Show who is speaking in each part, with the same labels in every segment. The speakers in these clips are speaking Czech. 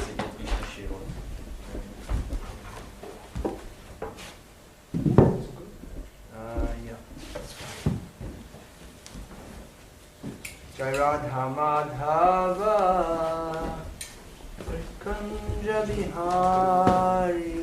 Speaker 1: sedět víš než život. Jai Radha Madhava Kunja Bihari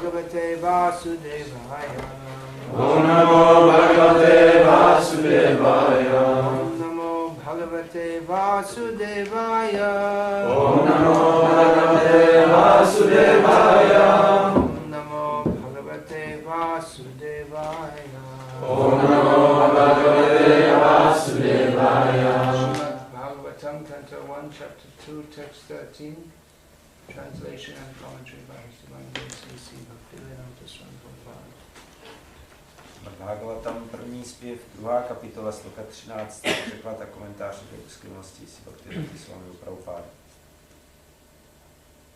Speaker 1: Bhagavate Vasudevaya.
Speaker 2: Om Namo Bhagavate Vasudevaya.
Speaker 1: Om Namo Bhagavate Vasudevaya.
Speaker 2: Om Namo Bhagavate Vasudevaya.
Speaker 1: Om Namo Bhagavate Vasudevaya.
Speaker 2: Om Namo Bhagavate Vasudevaya.
Speaker 1: Srimad Bhagavatam, Canto 1, Chapter 2, Text 13. Translation and commentary by His Divine Grace A.C. Bhakti Swami Prabhupada.
Speaker 3: Bhagavatam, první zpěv, 2. kapitola, sloka 13, překlad a komentář do skvělosti si Bhakti Swami Prabhupada.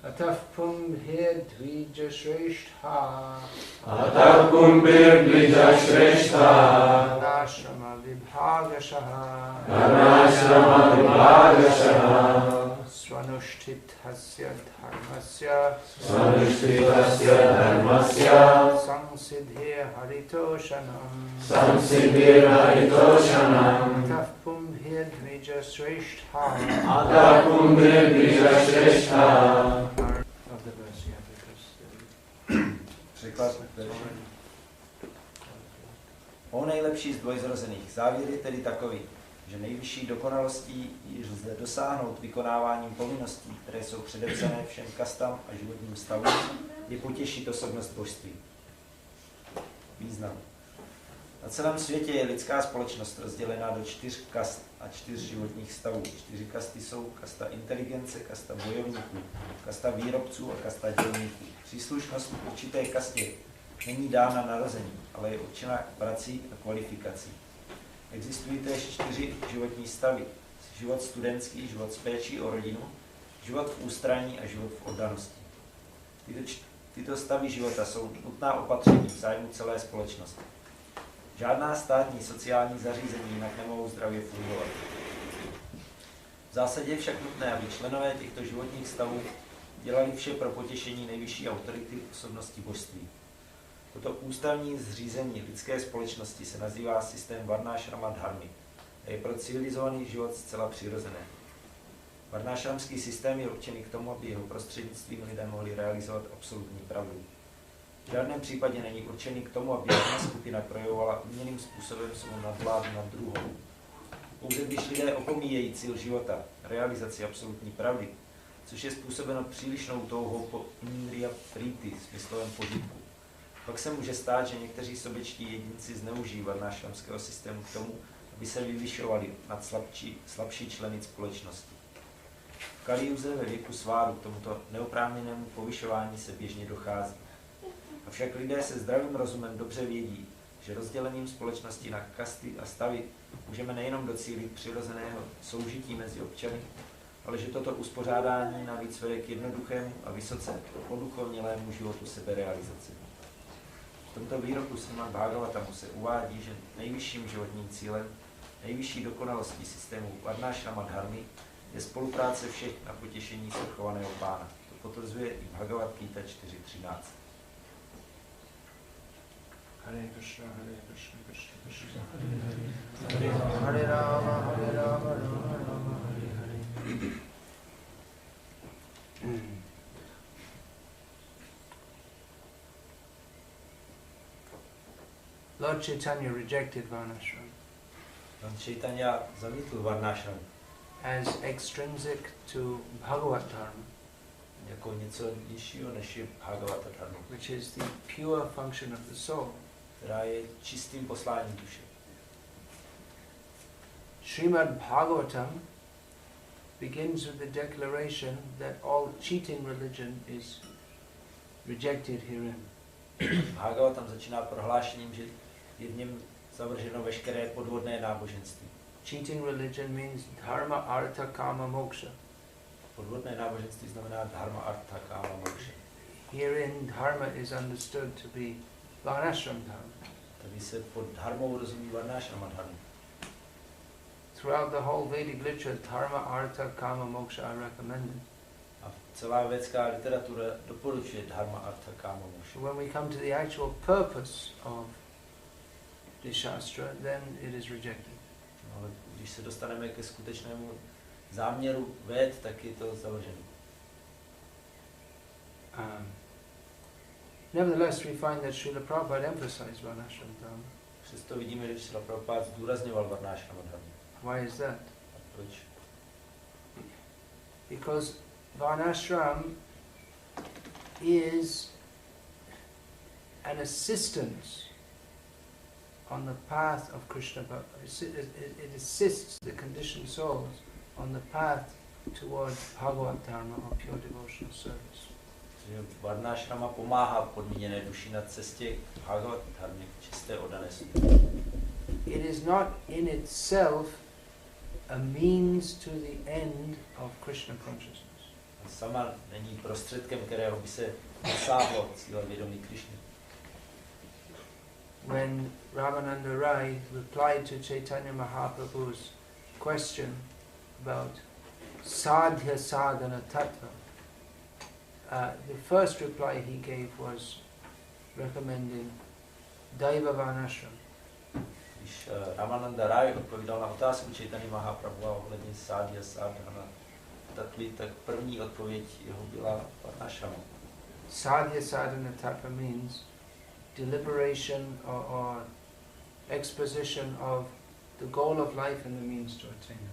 Speaker 1: Ataf kumbhir dvija shrestha
Speaker 2: Atah kumbhir dvija shrestha
Speaker 1: Varnasrama vibhagashaha
Speaker 2: Varnasrama vibhagashaha
Speaker 1: Svanushtithasya dharmasya
Speaker 2: Svanushtithasya dharmasya
Speaker 1: Samsiddhir haritoshanam
Speaker 2: Samsiddhir haritoshanam
Speaker 1: Ataf kumbhir dvija shrestha
Speaker 2: Atah kumbhir dvija shrestha.
Speaker 1: Of the verse, yeah, because
Speaker 3: Překlad O nejlepší z dvojzrozených. Závěr je tedy takový, že nejvyšší dokonalostí již lze dosáhnout vykonáváním povinností, které jsou předepsané všem kastám a životním stavům, je potěšit osobnost božství. Význam. Na celém světě je lidská společnost rozdělená do 4 kast a 4 životních stavů. 4 kasty jsou kasta inteligence, kasta bojovníků, kasta výrobců a kasta dělníků. Příslušnost k určité kastě není dána narození, ale je určena prací a kvalifikací. Existují též 4 životní stavy. Život studentský, život s péčí o rodinu, život v ústraní a život v oddanosti. Tyto stavy života jsou nutná opatření v zájmu celé společnosti. Žádná státní sociální zařízení jinak nemohou zdravě fungovat. V zásadě je však nutné, aby členové těchto životních stavů dělali vše pro potěšení nejvyšší autority osobnosti božství. Toto ústavní zřízení lidské společnosti se nazývá systém Varnasrama dharmy a je pro civilizovaný život zcela přirozené. Varnashramský systém je určený k tomu, aby jeho prostřednictvím lidé mohli realizovat absolutní pravdu. V žádném případě není určený k tomu, aby jedna skupina projevovala umělým způsobem svou nadvládu nad druhou. Pouze když lidé opomíjejí cíl života, realizaci absolutní pravdy, což je způsobeno přílišnou touhou po indriya priti, smyslovém požitku, pak se může stát, že někteří sobečtí jedinci zneužijí varnashramského systému k tomu, aby se vyvyšovali nad slabší členy společnosti. V Kalijuze ve věku sváru k tomuto neoprávněnému povyšování se běžně dochází. Avšak lidé se zdravým rozumem dobře vědí, že rozdělením společnosti na kasty a stavy můžeme nejenom docílit přirozeného soužití mezi občany, ale že toto uspořádání navíc vede k jednoduchému a vysoce oduchovnělému životu seberealizace. V tomto výroku Srimad Bhagavatamu se uvádí, že nejvyšším životním cílem, nejvyšší dokonalostí systému Varnasrama dharmy je spolupráce všech na potěšení svrchovaného pána. To potvrzuje i Bhagavad Gita 4.13.
Speaker 1: Hare Krishna, Krishna Krishna, Hare Rama, Rama Rama, Hare Hare. Lord Chaitanya rejected Varnashram
Speaker 3: Lord Chaitanya zamítl Varnashram
Speaker 1: as extrinsic to Bhagavata dharma,
Speaker 3: jako něco nižšího než je Bhagavata dharma,
Speaker 1: which is the pure function of the soul.
Speaker 3: která je čistým posláním duše.
Speaker 1: Srimad Bhagavatam begins with the declaration that all cheating religion is rejected herein.
Speaker 3: Bhagavatam začíná prohlášením, že je v něm zavrženo veškeré podvodné náboženství.
Speaker 1: Cheating religion means dharma, artha, kama, moksha.
Speaker 3: Podvodné náboženství znamená dharma, artha, kama, moksha.
Speaker 1: Herein dharma is understood to be Varnashram dharma.
Speaker 3: Tady se pod dharmou rozumí Varnasrama dharma.
Speaker 1: Throughout the whole Vedic literature, dharma, artha, kama, moksha are recommended.
Speaker 3: A celá védská literatura doporučuje dharma, artha, kama, moksha.
Speaker 1: When we come to the actual purpose of the shastra, then it is rejected.
Speaker 3: No, ale když se dostaneme ke skutečnému záměru véd, tak je to zavrženo.
Speaker 1: Nevertheless, we find that Srila Prabhupada emphasized Varnashram dharma.
Speaker 3: Přesto vidíme, že Srila Prabhupada zdůrazňoval Varnasrama dharma.
Speaker 1: Why is that?
Speaker 3: A proč?
Speaker 1: Because Varnashram is an assistance on the path of Krishna. It assists the conditioned souls on the path toward Bhagavata dharma or pure devotional service.
Speaker 3: Že Varnasrama pomáhá podmíněné duši na cestě k Bhagavata dharmě, k čisté oddanosti.
Speaker 1: It is not in itself a means to the end of Krishna consciousness.
Speaker 3: Sama není prostředkem, kterého by se dosáhlo cíle vědomí Krišny.
Speaker 1: When Ramananda Rai replied to Chaitanya Mahaprabhu's question about sadhya sadhana tattva, the first reply he gave was recommending Daiva Varnashram.
Speaker 3: Když Ramananda Rai odpovídal na otázku Chaitanya Mahaprabhu ohledně sadhya sadhana tattva, tak první odpověď jeho byla Varnashrama.
Speaker 1: Sadhya sadhana tattva means deliberation or exposition of the goal of life and the means to attain it.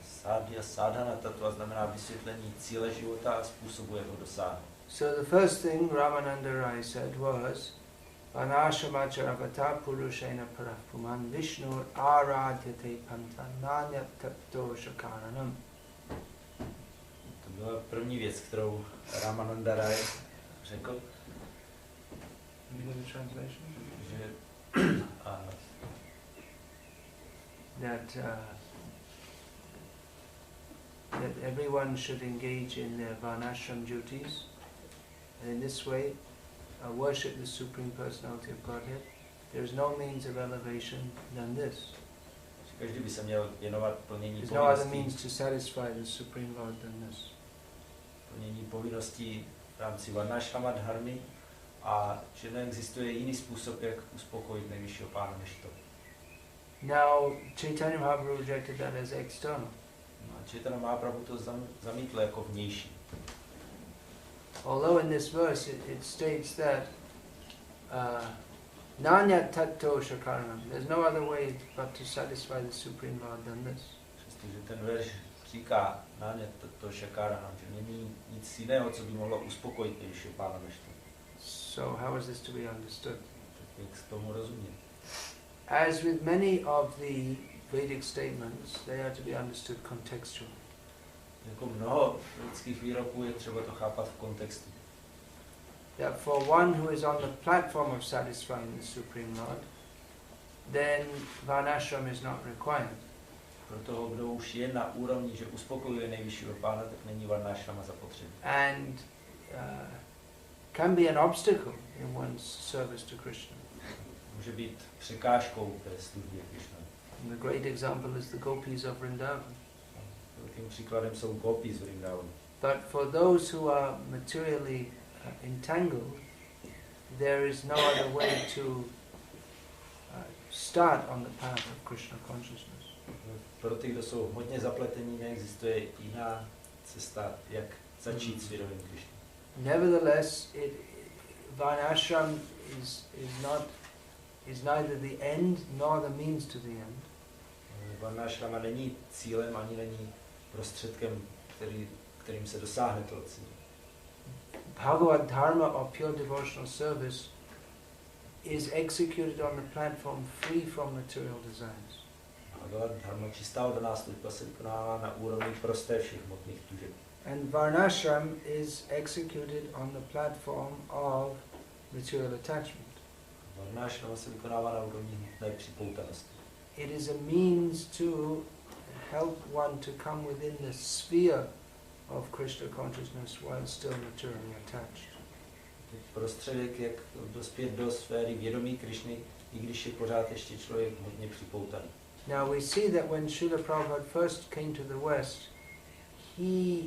Speaker 3: Sadhya sadhana tattva znamená vysvětlení cíle života a způsobu jeho dosáhnout.
Speaker 1: So the first thing Ramananda Rai said was Varnashramacharagata purushena parapuman Vishnu aradhyate pantananya tattosha karanam.
Speaker 3: To byla první věc, kterou Ramananda Rai řekl.
Speaker 1: The translation?
Speaker 3: Že
Speaker 1: that everyone should engage in their Varnashram duties, and in this way worship the Supreme Personality of Godhead. There is no means of elevation than this.
Speaker 3: každý by se měl věnovat plnění
Speaker 1: There's no other
Speaker 3: povinností.
Speaker 1: means to satisfy the Supreme Lord than this.
Speaker 3: Plnění povinností v rámci Varnashrama dharmy a že neexistuje jiný způsob, jak uspokojit nejvyššího pána než to.
Speaker 1: Now, Chaitanya Mahaprabhu rejected that as external.
Speaker 3: No a Chaitanya Mahaprabhu to zamítl jako vnější.
Speaker 1: Although in this verse it states that Nanya Tatto Shakaranam, there's no other way but to satisfy the Supreme Lord than this.
Speaker 3: Přestože ten verš říká Náně to šakára, že není nic jiného, co by mohlo uspokojit nejvyššího pána než to.
Speaker 1: So how is this to be understood?
Speaker 3: Tak jak tomu rozumět?
Speaker 1: As with many of the Vedic statements, they are to be understood contextually.
Speaker 3: Jako mnoho lidských výroků je třeba to chápat v kontextu.
Speaker 1: That for one who is on the platform of satisfying the Supreme Lord, then Varnashram is not required.
Speaker 3: Pro toho, kdo už je na úrovni, že uspokojuje nejvyššího pána, tak není Varnashrama zapotřebí.
Speaker 1: And can be an obstacle in one's service to Krishna.
Speaker 3: Může být překážkou té službě Krishna.
Speaker 1: And the great example is the gopis of Vrindavan.
Speaker 3: Velkým příkladem jsou gopis v Vrindavanu.
Speaker 1: But for those who are materially entangled, there is no other way to start on the path of Krishna consciousness.
Speaker 3: Pro ty, kdo jsou hodně zapletení, neexistuje jiná cesta, jak začít s vědomím Krishny.
Speaker 1: Nevertheless, Varnashram is neither the end nor the means to the end.
Speaker 3: Varnashrama není cílem ani není prostředkem, kterým se dosáhne toho cíle.
Speaker 1: Bhagavad dharma or pure devotional service is executed on the platform free from material desires.
Speaker 3: Bhagavad dharma, čistá oddaná služba, se vykonává na úrovni prosté všech hmotných tužeb.
Speaker 1: And Varnashram is executed on the platform of material attachment.
Speaker 3: Varnashrama se vykonává na úrovni hmotné připoutanosti.
Speaker 1: It is a means to help one to come within the sphere of Krishna consciousness while still materially attached.
Speaker 3: Prostředek, jak dospět do sféry vědomí Krishny, i když je pořád ještě člověk hodně připoutaný.
Speaker 1: Now we see that when Srila Prabhupada first came to the West, he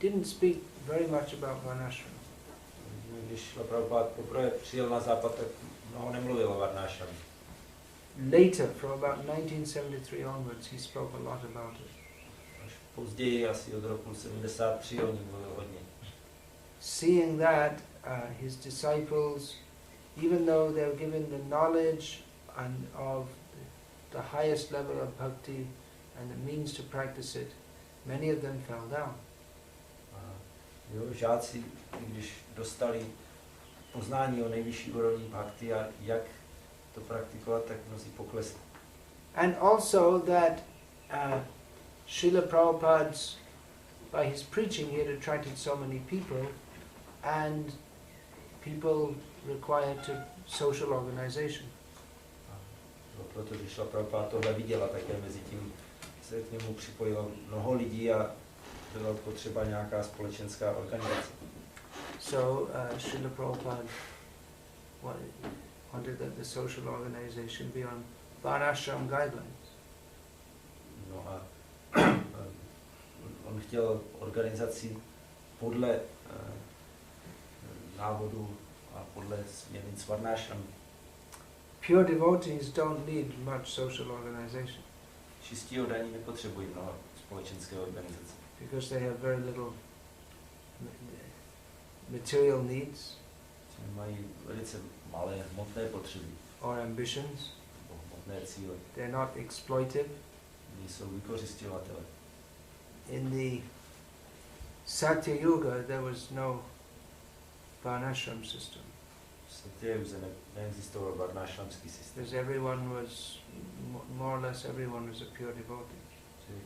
Speaker 1: didn't speak very much about Varnashram.
Speaker 3: Když Srila Prabhupada poprvé přijel na západ, tak mnoho nemluvil o Varnashramě.
Speaker 1: Later, from about 1973 onwards, he spoke a lot about it.
Speaker 3: Až později, asi od roku 73, o ní mluvil hodně.
Speaker 1: Seeing that, his disciples, even though they were given the knowledge of the highest level of bhakti and the means to practice it, many of them fell down.
Speaker 3: Jo, žáci, když dostali poznání o nejvyšší úrovni bhakti a jak to praktikovat, tak mnozí poklesli.
Speaker 1: And also that Srila Prabhupada's by his preaching he had attracted so many people, and people required to social organization.
Speaker 3: Protože šla Prabhupáda tohle viděla, také mezi tím se k němu připojilo mnoho lidí a byla potřeba nějaká společenská organizace.
Speaker 1: So Srila Prabhupada wanted that the social organization be on Varnasrama guidelines.
Speaker 3: No a on chtěl organizaci podle návodu a podle směrnic Varnasrama.
Speaker 1: Pure devotees don't need much social organization.
Speaker 3: Čistí oddaní nepotřebují mnoho společenské organizace.
Speaker 1: Because they have very little material needs.
Speaker 3: Mají velice malé hmotné potřeby.
Speaker 1: Or ambitions.
Speaker 3: Hmotné cíle.
Speaker 1: They're not exploitive.
Speaker 3: Nejsou vykořisťovatele.
Speaker 1: In the Satya Yuga there was no Varnashram system.
Speaker 3: Neexistoval varnášramský systém.
Speaker 1: Because everyone was, more or less everyone was a pure devotee.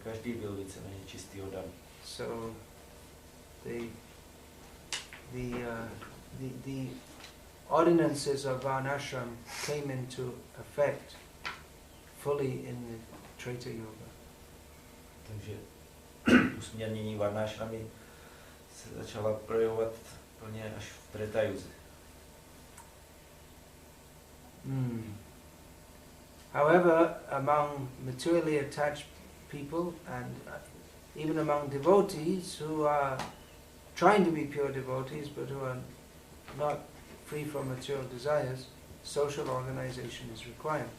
Speaker 3: Každý byl víceméně čistý oddaný.
Speaker 1: So the ordinances of Varnashram came into effect fully in the Treta Yuga.
Speaker 3: Takže usměrnění varnášramy se začala projevovat plně až v Treta Yuze.
Speaker 1: However, among materially attached people and even among devotees who are trying to be pure devotees but who are not free from material desires, social organization is required.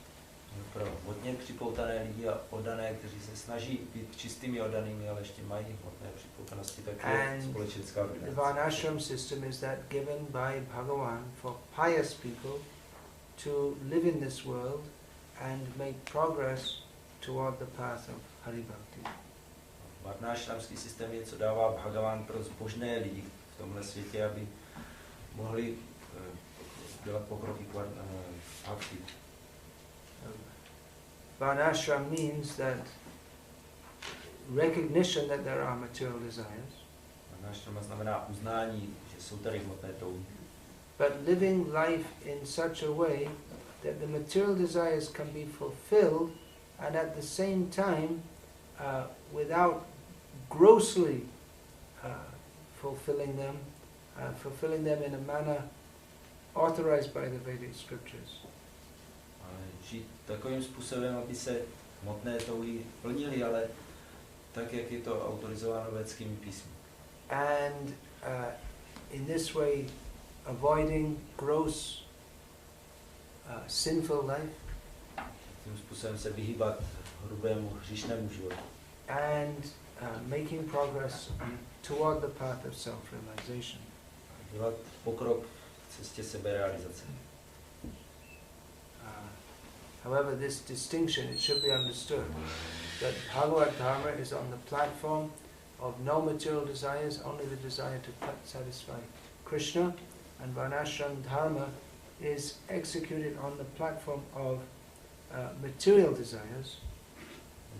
Speaker 3: Pro hodně připoutané lidi a oddané, kteří se snaží být čistými oddanými, ale ještě mají hmotné připoutanosti, tak je společenská organizace.
Speaker 1: The Varnashram system is that given by Bhagavan for pious people to live in this world and make progress toward the path of Hari Bhakti.
Speaker 3: Varnášramský systém je, co dává Bhagavan pro zbožné lidi v tomhle světě, aby mohli dělat pokroky k Bhakti.
Speaker 1: Varnashram means that recognition that there are material desires.
Speaker 3: Varnashrama znamená uznání, že jsou tady hmotné touhy.
Speaker 1: But living life in such a way that the material desires can be fulfilled and at the same time without grossly fulfilling them in a manner authorized by the Vedic scriptures.
Speaker 3: Žít takovým způsobem, aby se hmotné touhy plnily, ale tak, jak je to autorizováno védskými písmy.
Speaker 1: And in this way avoiding gross sinful life.
Speaker 3: Tím způsobem se vyhýbat hrubému hříšnému životu.
Speaker 1: And making progress toward the path of self-realization.
Speaker 3: Dělat pokrok v cestě seberealizace.
Speaker 1: However, this distinction, it should be understood that Bhagavata dharma is on the platform of no material desires, only the desire to satisfy Krishna, and Varnashram dharma is executed on the platform of material desires.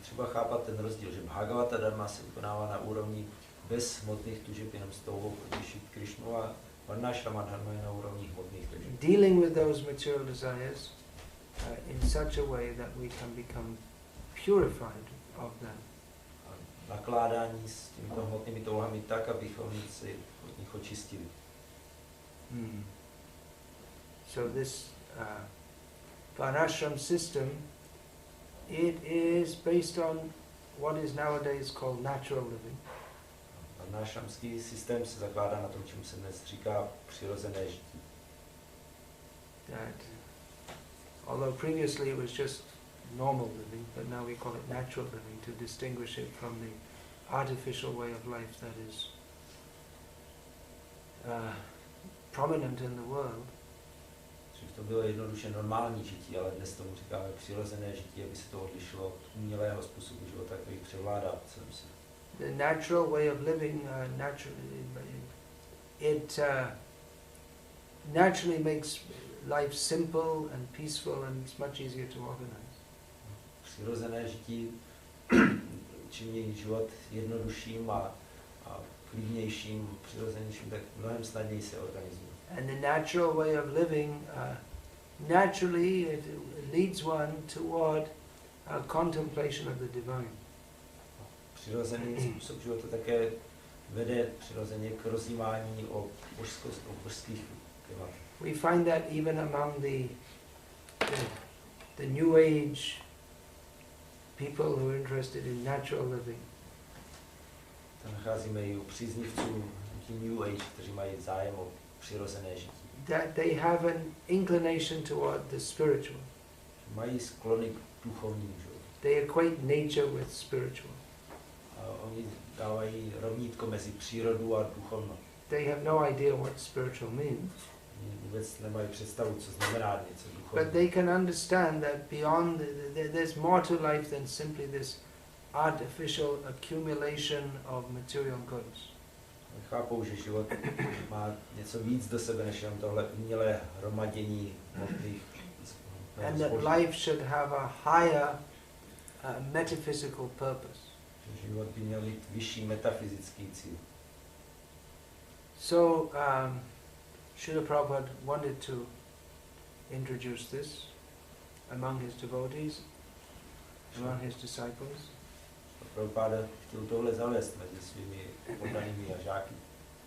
Speaker 3: Třeba chápat ten rozdíl, že Bhagavata dharma se vykonává na úrovni bez hmotných tužeb, jenom s touhou potěšit Krishnu, a Varnashrama dharma je na úrovni hmotných tužeb.
Speaker 1: Dealing with those material desires in such a way that we can become purified of them.
Speaker 3: Nakládání s těmito hmotnými touhami tak, abychom se od nich očistili.
Speaker 1: So this Varnashram system, it is based on what is nowadays called natural living.
Speaker 3: Varnashramský systém se zakládá na tom, čemu se dnes říká přirozené žití.
Speaker 1: That although previously it was just normal living, but now we call it natural living to distinguish it from the artificial way of life that is prominent in the world.
Speaker 3: To bylo jednoduše normální žití, ale dnes tomu říkáme přirozené žití, aby se to odlišilo od umělého způsobu života, který převládá v celém světě.
Speaker 1: The natural way of living naturally makes life simple and peaceful, and it's much easier to organize.
Speaker 3: Přirozené žití činí život jednodušším a a klidnějším, přirozenějším, tak mnohem snadněji se organizuje.
Speaker 1: And the natural way of living, naturally it leads one toward contemplation of the divine.
Speaker 3: Přirozený způsob života také vede přirozeně k rozjímání o božských tématech.
Speaker 1: We find that even among the New Age people who are interested in natural living.
Speaker 3: To nacházíme i u příznivců New Age, kteří mají zájem o přirozené žití.
Speaker 1: That they have an inclination toward the spiritual.
Speaker 3: Mají sklony k duchovnímu životu.
Speaker 1: They equate nature with spiritual.
Speaker 3: A oni dávají rovnítko mezi přírodu a duchovnost.
Speaker 1: They have no idea what spiritual means.
Speaker 3: Vůbec nemají představu, co znamená něco duchovního.
Speaker 1: But they can understand that beyond, there's more to life than simply this artificial accumulation of material goods.
Speaker 3: Chápou, že život má něco víc do sebe, než jenom tohle umělé hromadění hmotných
Speaker 1: And that life should have a higher metaphysical purpose.
Speaker 3: Že život by měl mít vyšší metafyzický cíl.
Speaker 1: So, Srila Prabhupada wanted to introduce this among his devotees, among his disciples.
Speaker 3: Prabhupada chtěl tohle zavést mezi svými poddanými a žáky.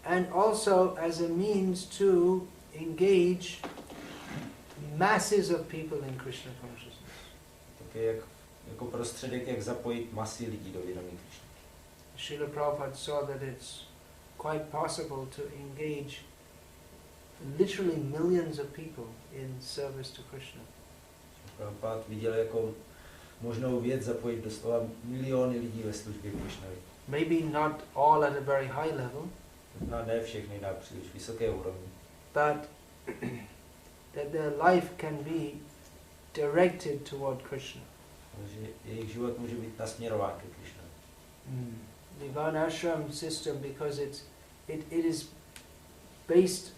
Speaker 1: And also as a means to engage masses of people in Krishna consciousness.
Speaker 3: Také jako prostředek, jak zapojit masy lidí do vědomí Krishna.
Speaker 1: Srila Prabhupada saw that it's quite possible to engage literally millions of people in service to Krishna.
Speaker 3: Prabhupada viděl jako možnou věc zapojit doslova miliony lidí ve službě Krishnovi.
Speaker 1: Maybe not all at a very high level,
Speaker 3: Možná ne všechny na příliš vysoké úrovni,
Speaker 1: but that their life can be directed toward Krishna.
Speaker 3: že jejich život může být nasměrován ke Krishnovi.
Speaker 1: The Varnasrama system, because it is based,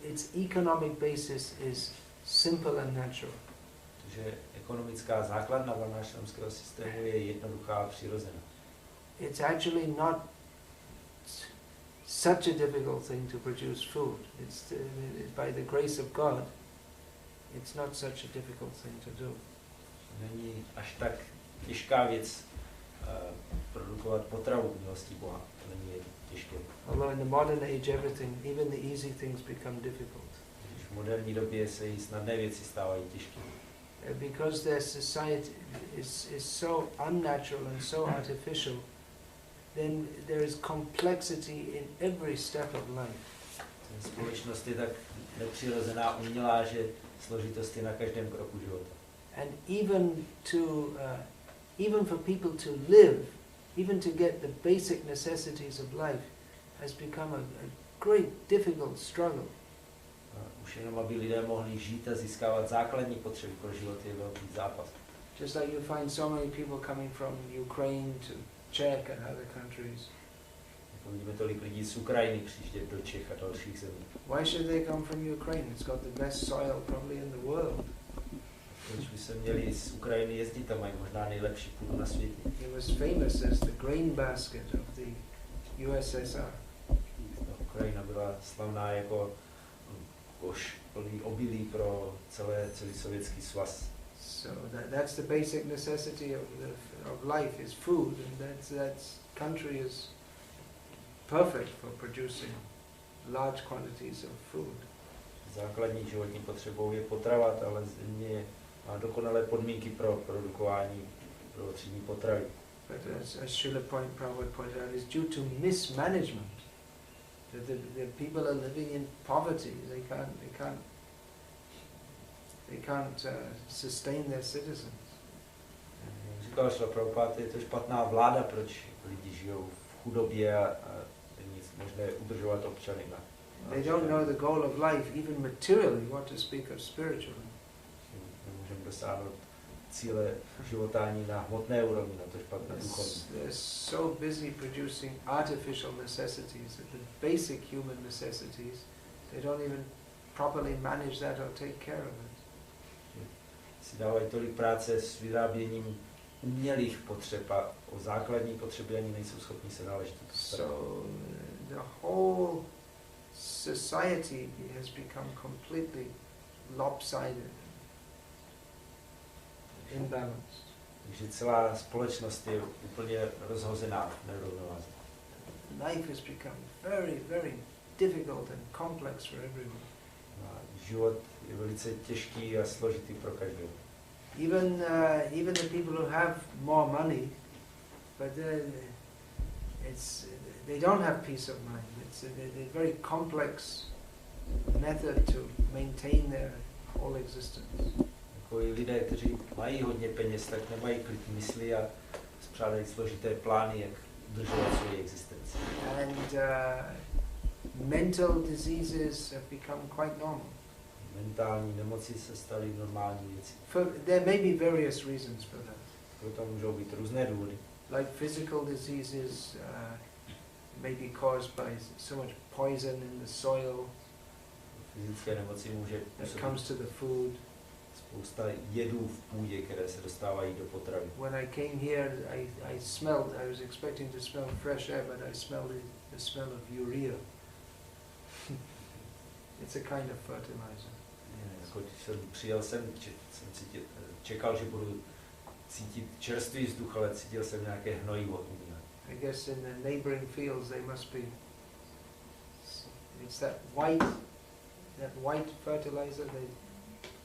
Speaker 1: its economic basis is simple and natural.
Speaker 3: Protože ekonomická základna varnashramského systému je jednoduchá a přirozená.
Speaker 1: It's actually not such a difficult thing to produce food. It's by the grace of God, it's not such a difficult thing to do.
Speaker 3: Není až tak těžká věc produkovat potravu milostí Boha. To není těžké.
Speaker 1: Although in the modern age everything, even the easy things become difficult.
Speaker 3: Když v moderní době se i snadné věci stávají těžké.
Speaker 1: Because their society is so unnatural and so artificial, then there is complexity in every step of life.
Speaker 3: Společnost je tak nepřirozená, umělá, že složitost je na každém kroku života.
Speaker 1: And even for people to live, even to get the basic necessities of life, has become a great difficult struggle.
Speaker 3: Už jenom, aby lidé mohli žít a získávat základní potřeby pro život, je velký zápas.
Speaker 1: Just like you find so many people coming from Ukraine to Czech and other countries.
Speaker 3: Vidíme tolik lidí z Ukrajiny přijíždět do Čech a dalších zemí.
Speaker 1: Why should they come from Ukraine? It's got the best soil probably in the world.
Speaker 3: Proč by se měli z Ukrajiny jezdit, tam mají možná nejlepší půdu na světě.
Speaker 1: It was famous as the grain basket of the USSR.
Speaker 3: Ukrajina byla slavná jako koš plný obilí pro celý sovětský svaz.
Speaker 1: So that's the basic necessity of life is food, and that country is perfect for producing large quantities of food.
Speaker 3: Základní životní potřebou je potrava, ale země má dokonalé podmínky pro produkování pro třídní potravy.
Speaker 1: But as Srila Prabhupada pointed out, is due to mismanagement. The people are living in poverty. They can't sustain their citizens.
Speaker 3: Říkal Srila Prabhupada, je to špatná vláda, proč lidi žijou v chudobě a není možné udržovat občany na.
Speaker 1: They don't know the goal of life, even materially, what to speak of spiritually.
Speaker 3: Nemůžeme dosáhnout cíle života ani na hmotné úrovni, na to špatné duchovní.
Speaker 1: They're so busy producing artificial necessities, the basic human necessities, they don't even properly manage that or take care of it.
Speaker 3: Si dávají tolik práce s vyráběním umělých potřeb a o základní potřeby ani nejsou schopni se náležitě postarat.
Speaker 1: So the whole society has become completely lopsided, imbalanced.
Speaker 3: Takže celá společnost je úplně rozhozená v nerovnováze.
Speaker 1: Life has become very, very difficult and complex for everyone.
Speaker 3: Život je velice těžký a složitý pro každého.
Speaker 1: Even the people who have more money, but they don't have peace of mind. It's a very complex method to maintain their whole existence.
Speaker 3: Jako i lidé, kteří mají hodně peněz, tak nemají klid mysli a spřádají složité plány, jak udržovat svoji existenci.
Speaker 1: And mental diseases have become quite normal.
Speaker 3: Mentální nemoci se staly normální věcí.
Speaker 1: There may be various reasons for that.
Speaker 3: Proto můžou být různé důvody.
Speaker 1: Like physical diseases may be caused by so much poison in the soil.
Speaker 3: Fyzické nemoci může
Speaker 1: That comes to the food.
Speaker 3: Spousta jedů v půdě, které se dostávají do potravy.
Speaker 1: When I came here, I was expecting to smell fresh air, but I smelled the smell of urea. It's a kind of fertilizer.
Speaker 3: Jako když jsem přijel sem, čekal, že budu cítit čerstvý vzduch, ale cítil jsem nějaké hnojivo.
Speaker 1: I guess in the neighboring fields they must be. It's that white fertilizer they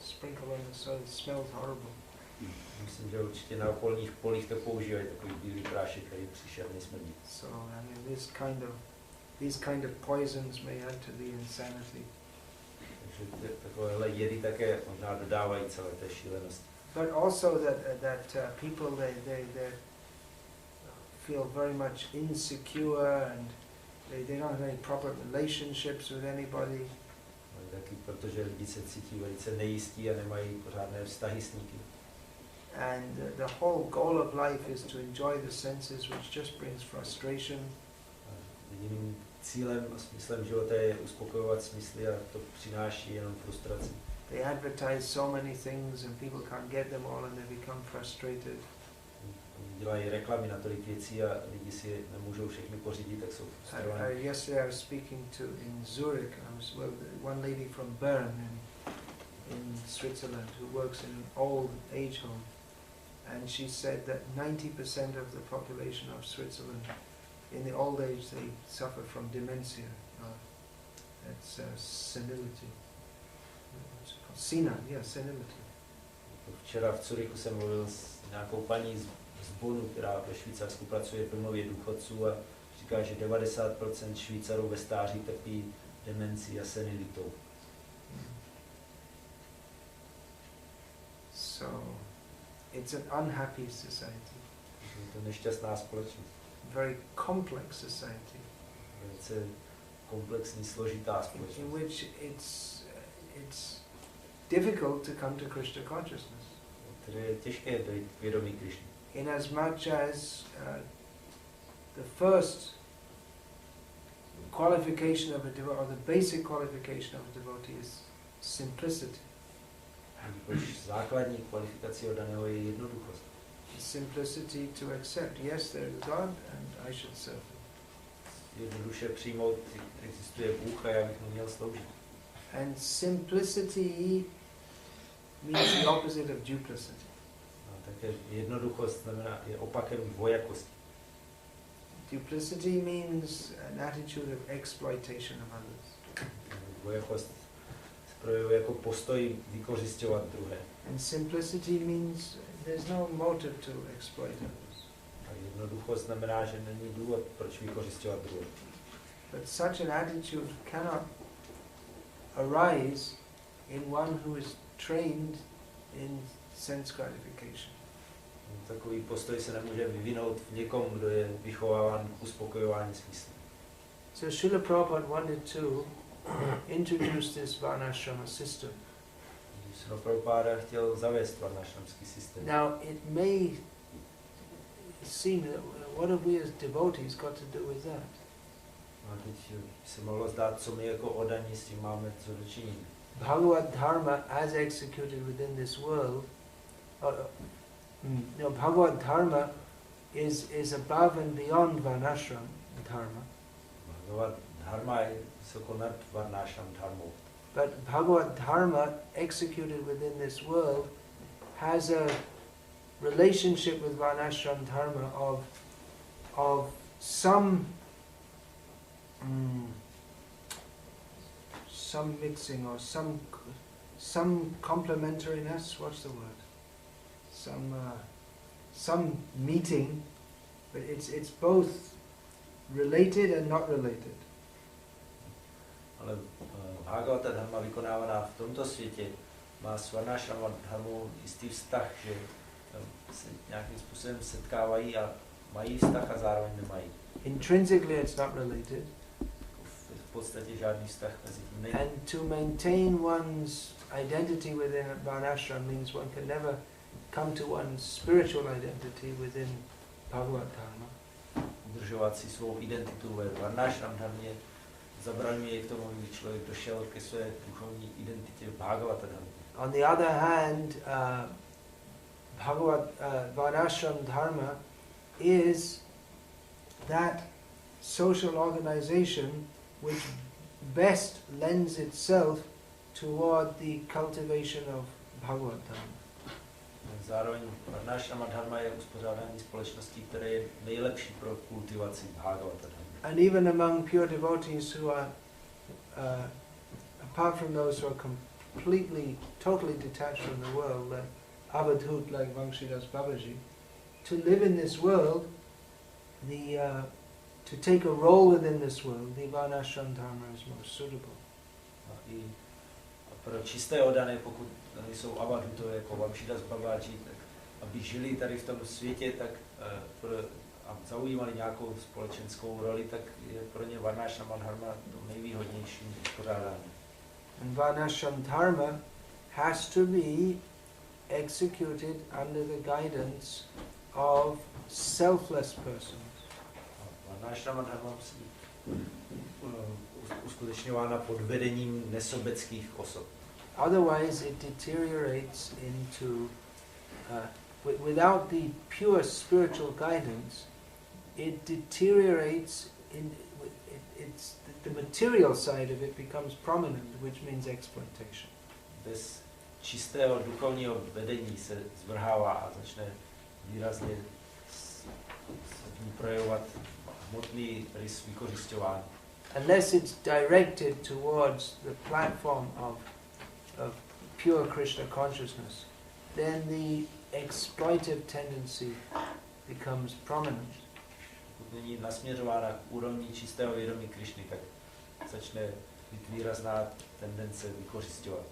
Speaker 1: sprinkle on the soil. It smells horrible.
Speaker 3: Myslím, že určitě na okolních polích to používají takový bílý prášek, který příšerně smrdí.
Speaker 1: So I mean, these kind of poisons may add to the insanity.
Speaker 3: Takže takovéhle jedy také možná dodávají celé té šílenosti.
Speaker 1: But also that people they feel very much insecure and they don't have any proper relationships with anybody.
Speaker 3: Taky protože lidi se cítí velice nejistí a nemají pořádné vztahy s nikým.
Speaker 1: And the whole goal of life is to enjoy the senses, which just brings frustration.
Speaker 3: Jediným cílem a smyslem života je uspokojovat smysly a to přináší jenom frustraci.
Speaker 1: They advertise so many things and people can't get them all and they become frustrated.
Speaker 3: Dělají reklamy na tolik věcí a lidi si nemůžou všechny pořídit, tak jsou frustrovaní.
Speaker 1: Yesterday I was speaking in Zurich. One lady from Bern in Switzerland who works in an old age home, and she said that 90% of the population of Switzerland in the old age they suffer from dementia. That's senility. What's it called? Senility.
Speaker 3: Včera v Curychu jsem mluvil s nějakou paní z Bonnu, která ve Švýcarsku pracuje v domově důchodců a říká, že 90% Švýcarů ve stáří trpí demencí a senilitou.
Speaker 1: So, it's an unhappy society.
Speaker 3: Je to nešťastná společnost.
Speaker 1: Very complex society.
Speaker 3: Velice komplexní, složitá společnost.
Speaker 1: In which it's difficult to come to Krishna consciousness.
Speaker 3: Které je těžké dojít k vědomí Krišny.
Speaker 1: In as much as the first qualification of a devotee, or the basic qualification of a devotee is simplicity.
Speaker 3: Protože základní kvalifikací od daného je jednoduchost.
Speaker 1: Simplicity to accept, yes, there is God and I should serve Him.
Speaker 3: Jednoduše přijmout, existuje Bůh a já bych mu měl sloužit.
Speaker 1: And simplicity means the opposite of duplicity.
Speaker 3: A také jednoduchost znamená, je opakem dvojakosti.
Speaker 1: Duplicity means an attitude of exploitation of others.
Speaker 3: Dvojakost se projevuje jako postoj vykořisťovat druhé.
Speaker 1: And simplicity means there's no motive to exploit others.
Speaker 3: A jednoduchost znamená, že není důvod, proč vykořisťovat druhé.
Speaker 1: But such an attitude cannot arise in one who is trained in sense gratification.
Speaker 3: Takový postoj se nemůže vyvinout v někom, kdo je vychováván k uspokojování smyslu.
Speaker 1: So Srila Prabhupada wanted to introduce this Varnasrama system.
Speaker 3: Srila Prabhupada chtěl zavést varnashramský systém.
Speaker 1: Now it may seem that what have we as devotees got to do with that?
Speaker 3: A teď se mohlo zdát, co my jako oddaní s tím máme co dočinit.
Speaker 1: Bhagavata dharma as executed within this world, No, Bhagavad dharma is above and beyond Varnashram dharma.
Speaker 3: Bhagavad dharma je vysoko nad Varnashram dharmou.
Speaker 1: But Bhagavad dharma executed within this world has a relationship with Varnashram dharma of some mixing or some complementariness. What's the word? Some meeting, but it's both related and not related.
Speaker 3: Ale Bhagavata dharma vykonávaná v tomto světě má s Varnashrama dharmou jistý vztah, že se nějakým způsobem setkávají a mají vztah a zároveň nemají.
Speaker 1: Intrinsically it's not related.
Speaker 3: V podstatě žádný vztah mezi tím není.
Speaker 1: And to maintain one's identity within Varnashram means one can never come to one's spiritual identity within Bhagavad dharma.
Speaker 3: Udržovat si svou identitu ve Varnashram dharmě zabraňuje k tomu, aby člověk došel ke své duchovní identitě v Bhagavata dharmě.
Speaker 1: On the other hand, Varnashram dharma is that social organization which best lends itself toward the cultivation of Bhagavad dharma.
Speaker 3: Zároveň Varnashrama dharma je uspořádání společnosti, které je nejlepší pro kultivaci Bhagavata dharma.
Speaker 1: And even among pure devotees who are, apart from those who are completely, totally detached from the world, like avadhut, like Vangshidas Babaji, to live in this world, to take a role within this world, the Varnashram dharma is most suitable.
Speaker 3: I pro čisté oddané, pokud nejsou avadhutové jako Vangshidas Babaji, tak aby žili tady v tom světě, tak a zaujímali nějakou společenskou roli, tak je pro ně Varnashrama dharma to nejvýhodnější uspořádání.
Speaker 1: And Varnashram dharma has to be executed under the guidance of selfless persons.
Speaker 3: Varnashrama dharma musí být uskutečňována pod vedením nesobeckých osob.
Speaker 1: Otherwise it deteriorates into, without the pure spiritual guidance, it deteriorates the material side of it becomes prominent, which means exploitation.
Speaker 3: Bez čistého duchovního vedení se zvrhává a začne výrazně v ní projevovat hmotný rys vykořisťování.
Speaker 1: Unless it's directed towards the platform of pure Krishna consciousness, then the exploitive tendency becomes prominent.
Speaker 3: Pokud není nasměřována k úrovni čistého vědomí Krishny, tak začne být výrazná tendence vykořisťovat.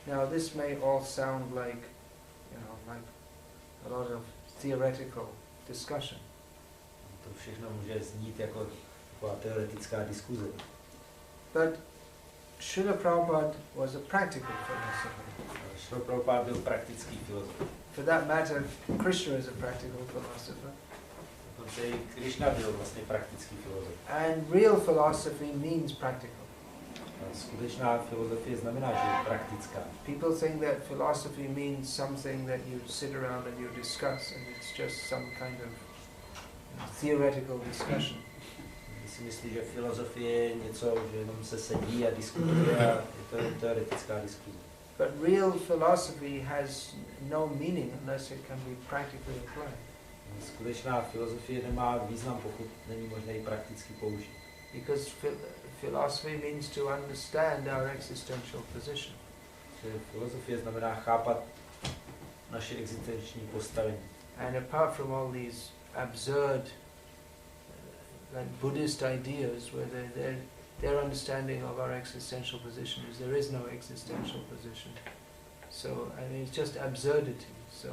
Speaker 1: Now this may all sound like, like a lot of theoretical discussion.
Speaker 3: To všechno může znít jako taková teoretická diskuze.
Speaker 1: But Srila Prabhupada was a practical philosopher.
Speaker 3: Srila Prabhupada byl praktický filozof.
Speaker 1: For that matter, Krishna is a practical philosopher.
Speaker 3: Dokonce i Krishna byl vlastně praktický filozof.
Speaker 1: And real philosophy means practical.
Speaker 3: Skutečná filozofie znamená, že je praktická.
Speaker 1: People think that philosophy means something that you sit around and you discuss, and it's just some kind of theoretical discussion.
Speaker 3: Si myslí, že filozofie je něco, že jenom se sedí a diskutuje a je to teoretická diskuze.
Speaker 1: But real philosophy has no meaning unless it can be practically applied.
Speaker 3: Skutečná filozofie nemá význam, pokud není možné ji prakticky použít.
Speaker 1: Because philosophy means to understand our existential position.
Speaker 3: Filozofie znamená chápat naše existenční postavení.
Speaker 1: And apart from all these absurd like Buddhist ideas where their understanding of our existential position is there is no existential position. So I mean it's just absurdity. So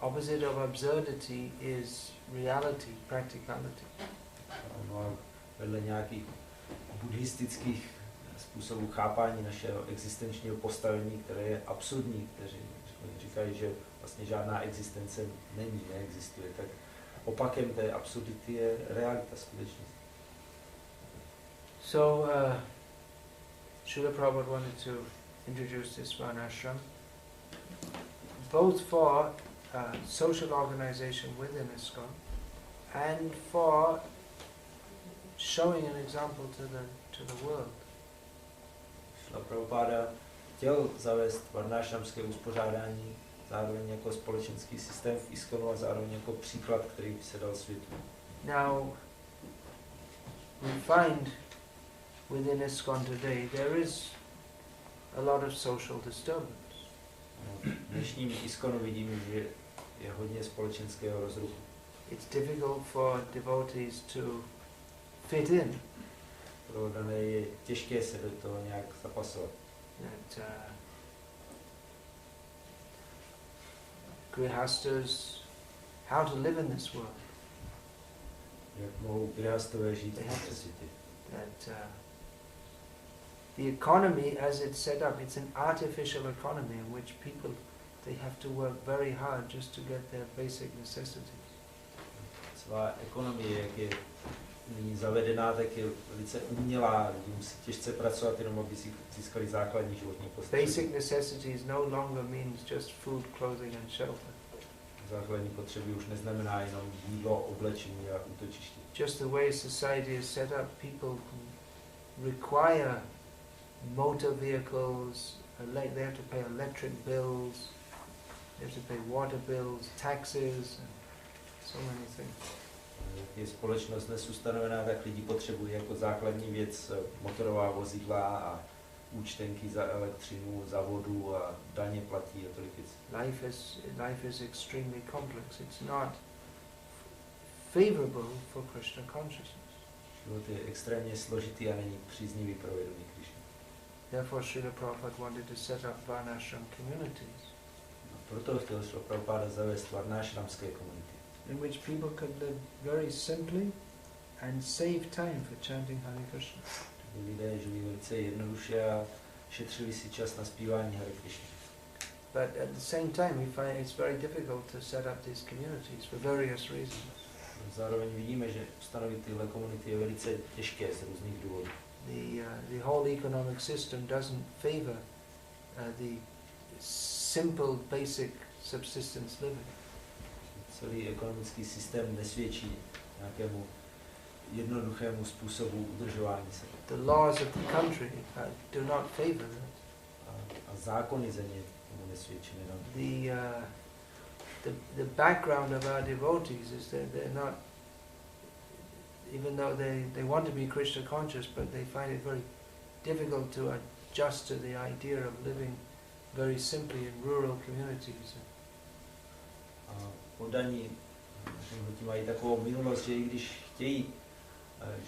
Speaker 1: opposite of absurdity is reality, practicality.
Speaker 3: No a vedle nějakých buddhistických způsobů chápání našeho existenčního postavení, které je absurdní, kteří říkají, že vlastně žádná existence není, neexistuje, tak opakem té absurdity je realita, skutečnost.
Speaker 1: So Srila Prabhupada wanted to introduce this Varnashram both for social organization within ISKCON and for showing an example to the world.
Speaker 3: Šla Prabhupáda chtěl zavést varnášramské uspořádání zároveň jako společenský systém v ISKCONu a zároveň jako příklad, který by se dal světu.
Speaker 1: Now, we find within ISKCON today there is a lot of social disturbance.
Speaker 3: V dnešním ISKCONu vidíme, že je hodně společenského rozruchu.
Speaker 1: It's difficult for devotees to fit in.
Speaker 3: Pro dané je těžké se do toho nějak zapasovat.
Speaker 1: That grihastas, how to live in this world.
Speaker 3: Jak mohou grihastové žít v světě.
Speaker 1: That the economy as it's set up, it's an artificial economy in which people, they have to work very hard just to get their basic necessities.
Speaker 3: Svá ekonomie, jak je nyní zavedená, tak je velice umělá. Lidi musí těžce pracovat jenom, aby si získali základní životní potřeby.
Speaker 1: Basic necessities no longer means just food, clothing and shelter.
Speaker 3: Základní potřeby už neznamená jenom jídlo, oblečení a útočiště.
Speaker 1: Just the way society is set up, people require motor vehicles, they have to pay electric bills, they have to pay water bills, taxes, and so many things.
Speaker 3: Jak je společnost dnes ustanovená, tak lidi potřebují jako základní věc motorová vozidla a účtenky za elektřinu, za vodu a daně platí a tolik věcí.
Speaker 1: Life is extremely complex. It's not favorable for Krishna consciousness.
Speaker 3: Život je extrémně složitý a není příznivý pro vědomí Krishny.
Speaker 1: Therefore, Srila Prabhupada wanted to set up Varnashram communities.
Speaker 3: A proto chtěl Srila Prabhupada zavést varnášramské komunity,
Speaker 1: in which people could live very simply and save time for chanting Hare Krishna.
Speaker 3: Lidé žili velice jednoduše a šetřili si čas na zpívání Hare Krishna.
Speaker 1: But at the same time, we find it's very difficult to set up these communities for various reasons.
Speaker 3: Zároveň vidíme, že ustanovit tyhle komunity je velice těžké z různých důvodů.
Speaker 1: The whole economic system doesn't favor the simple, basic subsistence living.
Speaker 3: Celý ekonomický systém nesvědčí nějakému jednoduchému způsobu udržování se.
Speaker 1: The laws of the country do not favor that.
Speaker 3: A zákony země tomu nesvědčí.
Speaker 1: The background of our devotees is that they're not, even though they want to be Krishna conscious, but they find it very difficult to adjust to the idea of living very simply in rural communities.
Speaker 3: Poddaní mají takovou minulost, že i když chtějí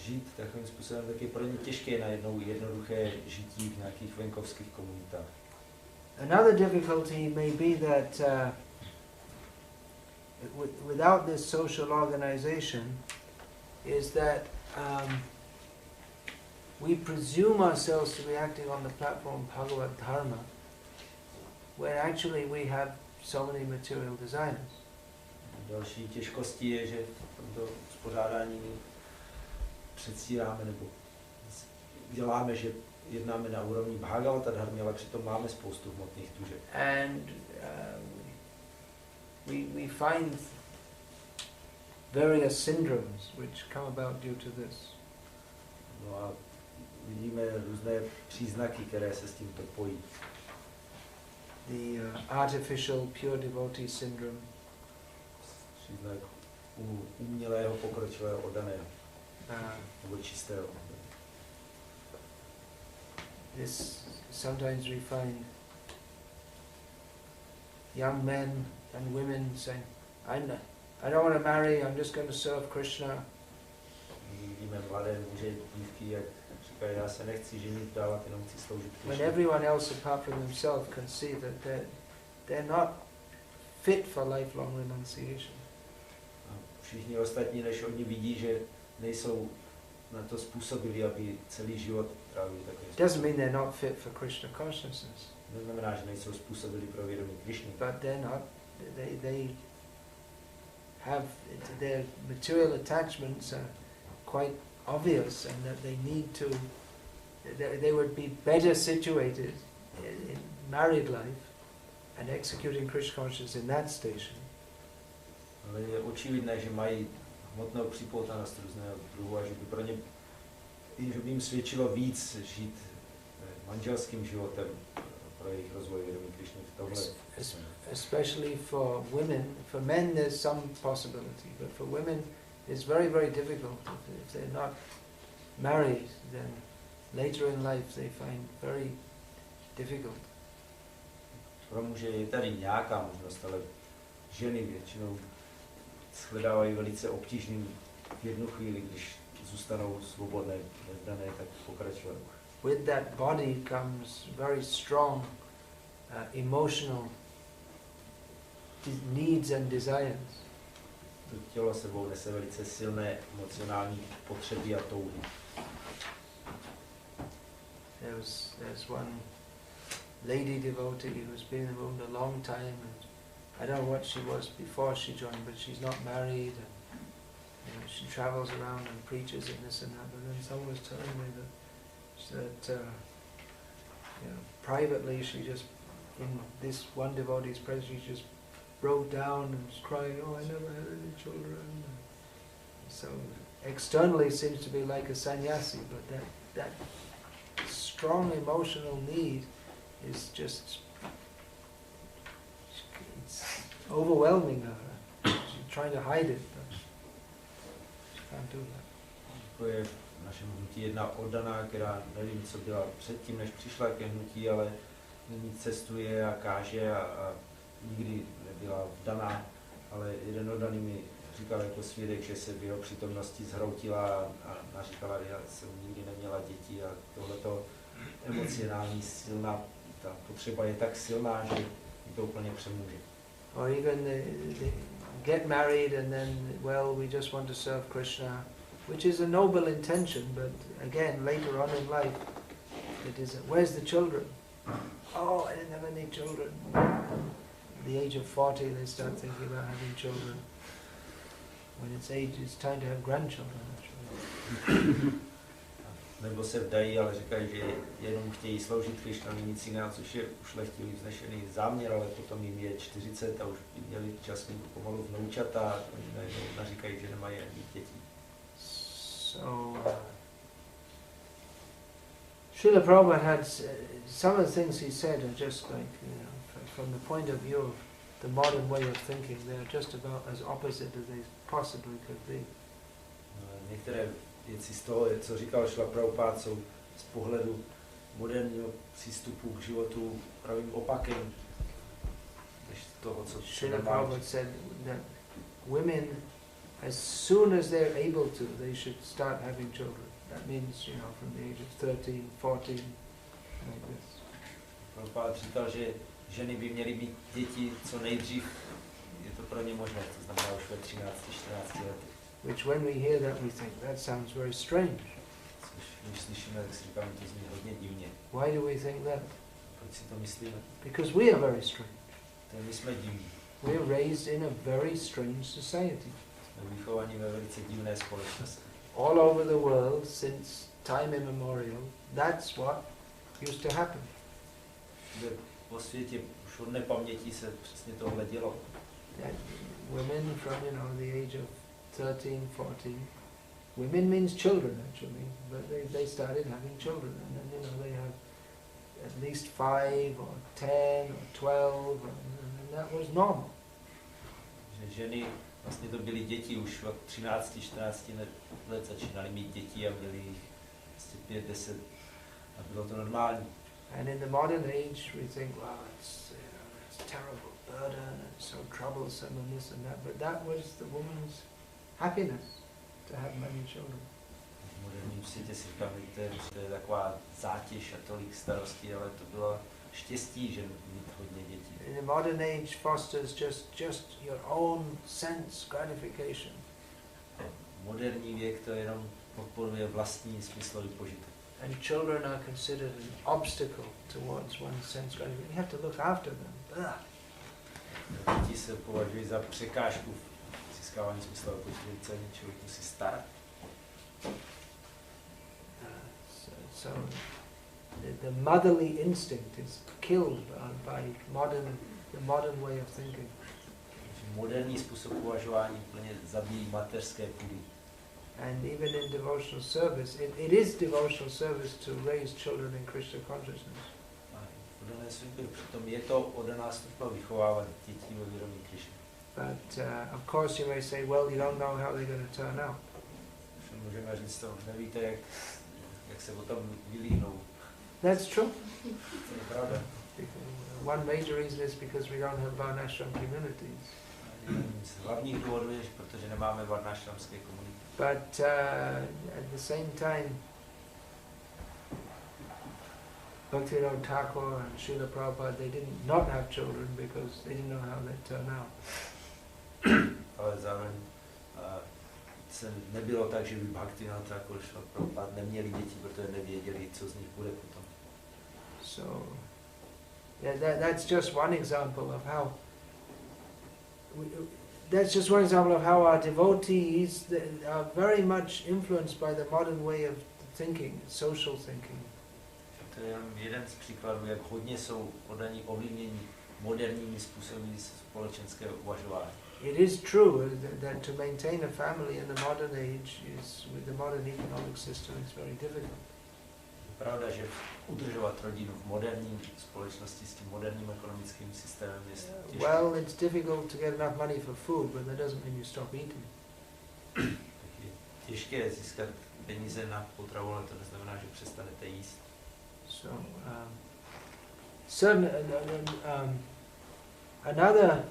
Speaker 3: žít takovým způsobem, tak je pro ně těžké najednou jednoduché žití v nějakých venkovských komunitách.
Speaker 1: Another difficulty may be that without this social organization is that we presume ourselves to be acting on the platform Bhagavata dharma, where actually we have so many material desires.
Speaker 3: Další těžkostí je, že v tomto uspořádání předstíráme nebo děláme, že jednáme na úrovni Bhagavata dharmy, ale přitom máme spoustu hmotných tužeb.
Speaker 1: And we find various syndromes which come about due to this.
Speaker 3: No a vidíme různé příznaky, které se s tímto pojí.
Speaker 1: The artificial pure devotee syndrome.
Speaker 3: Příznak umělého pokročilého oddaného. Nebo čistého.
Speaker 1: This sometimes we find young men and women saying, I don't want to marry, I'm just going to serve Krishna.
Speaker 3: Vidíme mladé muže, dívky, jak říkají, já se nechci ženit, dávat, jenom chci sloužit Krishna.
Speaker 1: When everyone else apart from himself can see that they're not fit for lifelong renunciation.
Speaker 3: Všichni ostatní, než oni vidí, že nejsou na to způsobili, aby celý život trávili takovým způsobem.
Speaker 1: Doesn't mean they're not fit for Krishna consciousness.
Speaker 3: Neznamená, že nejsou způsobili pro vědomí Krishny.
Speaker 1: But they're not. They have their material attachments are quite obvious, and that they need to. They would be better situated in married life and executing Krishna consciousness in that station
Speaker 3: Ale je očividné, že mají hmotnou připoutanost různého druhu a že by pro ně, že by jim svědčilo víc žít manželským životem pro jejich rozvoj vědomí Krišny v tomhle.
Speaker 1: Especially for women. For men there's some possibility, but for women it's very, very difficult. If they're not married, then later in life they find very difficult.
Speaker 3: Pro muže je tady nějaká možnost, ale ženy většinou shledávají velice obtížným v jednu chvíli, když zůstanou svobodné, nevdané, tak pokračovat.
Speaker 1: With that body comes very strong emotional needs and desires.
Speaker 3: To tělo sebou nese velice silné emocionální potřeby a touhy.
Speaker 1: There's one lady devotee who's been in the room a long time, and I don't know what she was before she joined, but she's not married, and she travels around and preaches and this and that. But then someone was telling me that privately she just, in this one devotee's presence, she just broke down and was crying, "Oh, I never had any children." So externally seems to be like a sannyasi, but that strong emotional need is just, it's overwhelming her. She's trying to hide it, but she can't do that.
Speaker 3: To je v našem hnutí jedna oddaná, která nevím, co byla předtím, než přišla ke hnutí, ale nyní cestuje a káže a nikdy nebyla vdaná, ale jeden oddaný mi říkal jako svědek, že se v jeho přítomnosti zhroutila a naříkala, že jsem nikdy neměla děti a tohleto emocionální silná, ta potřeba je tak silná, že to úplně přemůže.
Speaker 1: Or even they get married and then, well, we just want to serve Krishna, which is a noble intention, but again, later on in life, it is, where's the children? Oh, I didn't have any children. At the age of 40, they start thinking about having children. When it's time to have grandchildren, actually.
Speaker 3: Nebo se vdají, ale říkají, že jenom chtějí sloužit Krišnovi, nic jiného, což je ušlechtilý vznešený záměr, ale potom jim je 40 a už by měli čas mít pomalu vnoučata a oni najednou naříkají, že nemají ani děti.
Speaker 1: So, Srila Prabhupada had some of the things he said are just like, from the point of view of the modern way of thinking, they're just about as opposite as they possibly could be.
Speaker 3: Některé věci z toho, co říkal Srila Prabhupada, jsou z pohledu moderního přístupu k životu pravým opakem než toho, co
Speaker 1: Srila Prabhupada said that women, as soon as they're able to, they should start having children. That means, from the age of 13, 14, like this.
Speaker 3: Prabhupada říkal, že ženy by měly mít děti co nejdřív, je to pro ně možné, to znamená už ve 13, 14 letech.
Speaker 1: Which when we hear that we think, that sounds very strange.
Speaker 3: Což když slyšíme, tak si říkáme, to zní hodně divně.
Speaker 1: Why do we think that?
Speaker 3: Proč si to myslíme?
Speaker 1: Because we are very strange.
Speaker 3: My jsme divní.
Speaker 1: We are raised in a very strange society.
Speaker 3: Jsme vychovaní ve velice divné společnosti.
Speaker 1: All over the world, since time immemorial, that's what used to happen.
Speaker 3: Po světě už od nepaměti se přesně tohle dělo.
Speaker 1: That women from, the age of 13, 14, women means children actually, but they started having children, and then, they have at least 5 or 10 or 12, and that was normal.
Speaker 3: Že ženy, vlastně to byly děti, už od 13, 14 let začínaly mít děti a měli jich 5, 10 a bylo to normální.
Speaker 1: And in the modern age we think, wow, it's a terrible burden and it's so troublesome and this and that, but that was the woman's happiness, to have many children.
Speaker 3: V moderním světě si říkám, že to je taková zátěž a tolik starostí, ale to bylo štěstí, že mít hodně dětí.
Speaker 1: In the modern age fosters just your own sense gratification.
Speaker 3: Moderní věk to jenom podporuje vlastní smyslový požitek.
Speaker 1: And children are considered an obstacle towards one's sense gratification. You have to look after them.
Speaker 3: Děti se považují za překážku v získávání smyslového požitek, celý člověk musí starat.
Speaker 1: So the motherly instinct is killed by the modern way of thinking.
Speaker 3: moderní způsob uvažování úplně zabíjí mateřské půdy.
Speaker 1: And even in devotional service, it is devotional service to raise children in Krishna consciousness.
Speaker 3: A oddané služby, přitom je to oddaná služba vychovávat děti ve vědomí Krishny.
Speaker 1: But of course you may say, well, you don't know how they're going to turn out.
Speaker 3: Můžeme říct, to nevíte, jak se o tom vylíhnou.
Speaker 1: That's true.
Speaker 3: To je pravda.
Speaker 1: One major reason is because we don't have Varnasrama communities.
Speaker 3: Z hlavních důvodů je, protože nemáme varnashramské komunity.
Speaker 1: But at the same time, Bhaktivinoda Thakur and Srila Prabhupada, they did not have children because they didn't know how they'd turn out.
Speaker 3: Ale zároveň se nebylo tak, že by Bhaktivinoda Thakur a Srila Prabhupada neměli děti, protože nevěděli, co z nich bude potom.
Speaker 1: So, yeah, that's just one example of how. That's just one example of how our devotees are very much influenced by the modern way of thinking, social thinking.
Speaker 3: To je jeden z příkladů, jak hodně jsou oddaní ovlivnění moderními způsoby společenského uvažování.
Speaker 1: It is true that to maintain a family in the modern age is, with the modern economic system, it's very difficult.
Speaker 3: Je pravda, že udržovat rodinu v moderní společnosti s tím moderním ekonomickým systémem je těžké.
Speaker 1: Well, it's difficult to get enough money for food, but that doesn't mean you stop eating.
Speaker 3: Je těžké získat peníze na potravu, ale to neznamená, že přestanete jíst.
Speaker 1: So, another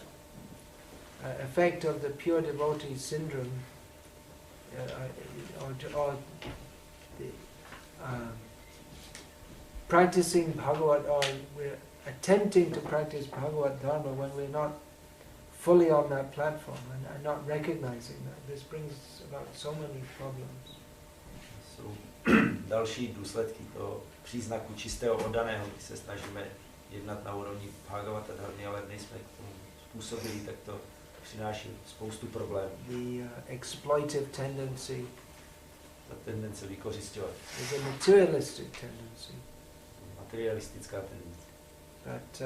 Speaker 1: effect of the pure devotee syndrome, or the practicing Bhagavat, or we're attempting to practice Bhagavat dharma when we're not fully on that platform and not recognizing that. This brings about so many problems.
Speaker 3: Jsou další důsledky toho příznaku čistého oddaného, když se snažíme jednat na úrovni Bhagavata dharmy, ale nejsme k tomu způsobili, tak to přináší spoustu problémů.
Speaker 1: The exploitive tendency,
Speaker 3: ta tendence vykořisťovat.
Speaker 1: is a materialistic tendency.
Speaker 3: Materialistická tendence.
Speaker 1: But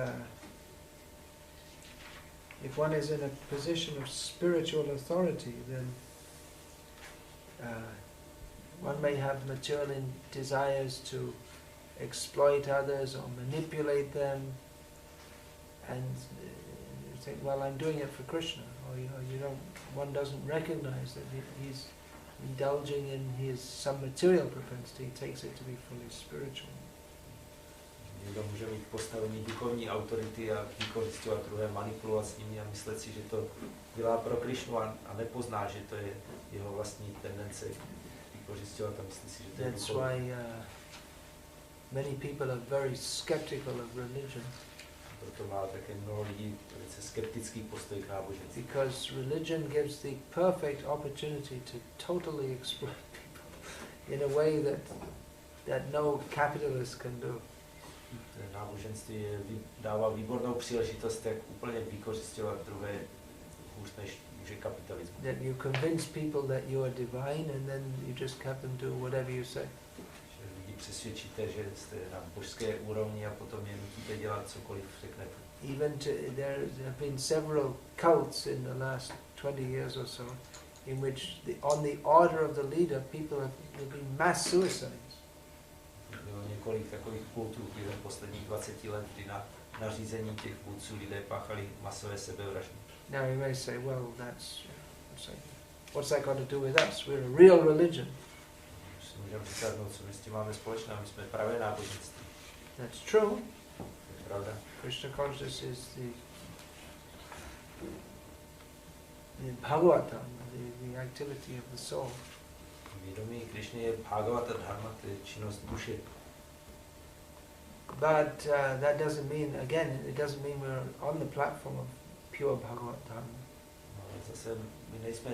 Speaker 1: if one is in a position of spiritual authority, then one may have material desires to exploit others or manipulate them, and you think, well, I'm doing it for Krishna, or one doesn't recognize that he's indulging in some material propensity. He takes it to be fully spiritual.
Speaker 3: Někdo může mít postavení duchovní autority a vykořisťovat druhé, manipulovat s nimi a myslet si, že to dělá pro Krishnu a nepozná, že to je jeho vlastní tendence vykořisťovat a myslí si, že to je
Speaker 1: That's why many people are very skeptical of religion.
Speaker 3: Proto má také mnoho lidí velice skeptický postoj k náboženství.
Speaker 1: Because religion gives the perfect opportunity to totally exploit people in a way that no capitalist can do.
Speaker 3: Náboženství dává výbornou příležitost, jak úplně vykořisťovat druhé hůř, než může kapitalismus.
Speaker 1: That you convince people that you are divine and then you just have them do whatever you say.
Speaker 3: Že lidi přesvědčíte, že jste na božské úrovni a potom je nutíte dělat cokoliv řeknete.
Speaker 1: Even there have been several cults in the last 20 years or so in which on the order of the leader people have been mass suicides.
Speaker 3: Bylo několik takových kultů během posledních 20 let, kdy na nařízení těch vůdců lidé páchali masové sebevraždy.
Speaker 1: Now you may say, well, what's that got to do with us? We're a real religion.
Speaker 3: Můžeme říkat, no, co my s tím máme společného, my jsme pravé náboženství.
Speaker 1: That's true.
Speaker 3: To je pravda.
Speaker 1: Krishna consciousness is the Bhagavata, the activity of the soul.
Speaker 3: Vědomí Krishny je Bhagavata dharma, to je činnost duše.
Speaker 1: But that doesn't mean, again, it doesn't mean we're on the platform of pure Bhagavata dharma.
Speaker 3: No, zase my nejsme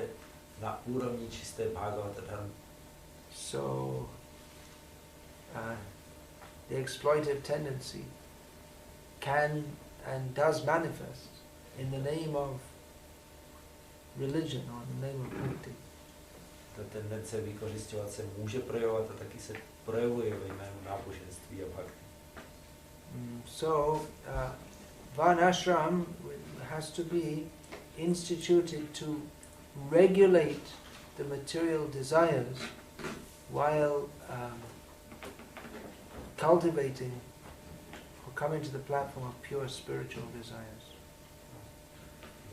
Speaker 3: na úrovni čisté Bhagavata dharma.
Speaker 1: So the exploitive tendency can and does manifest in the name of religion or in the name of Bhakti.
Speaker 3: Ta tendence vykořisťovat se může projevovat a taky se projevuje ve jménu náboženství a bhakti.
Speaker 1: So Varnashram has to be instituted to regulate the material desires while cultivating or coming to the platform of pure spiritual desires.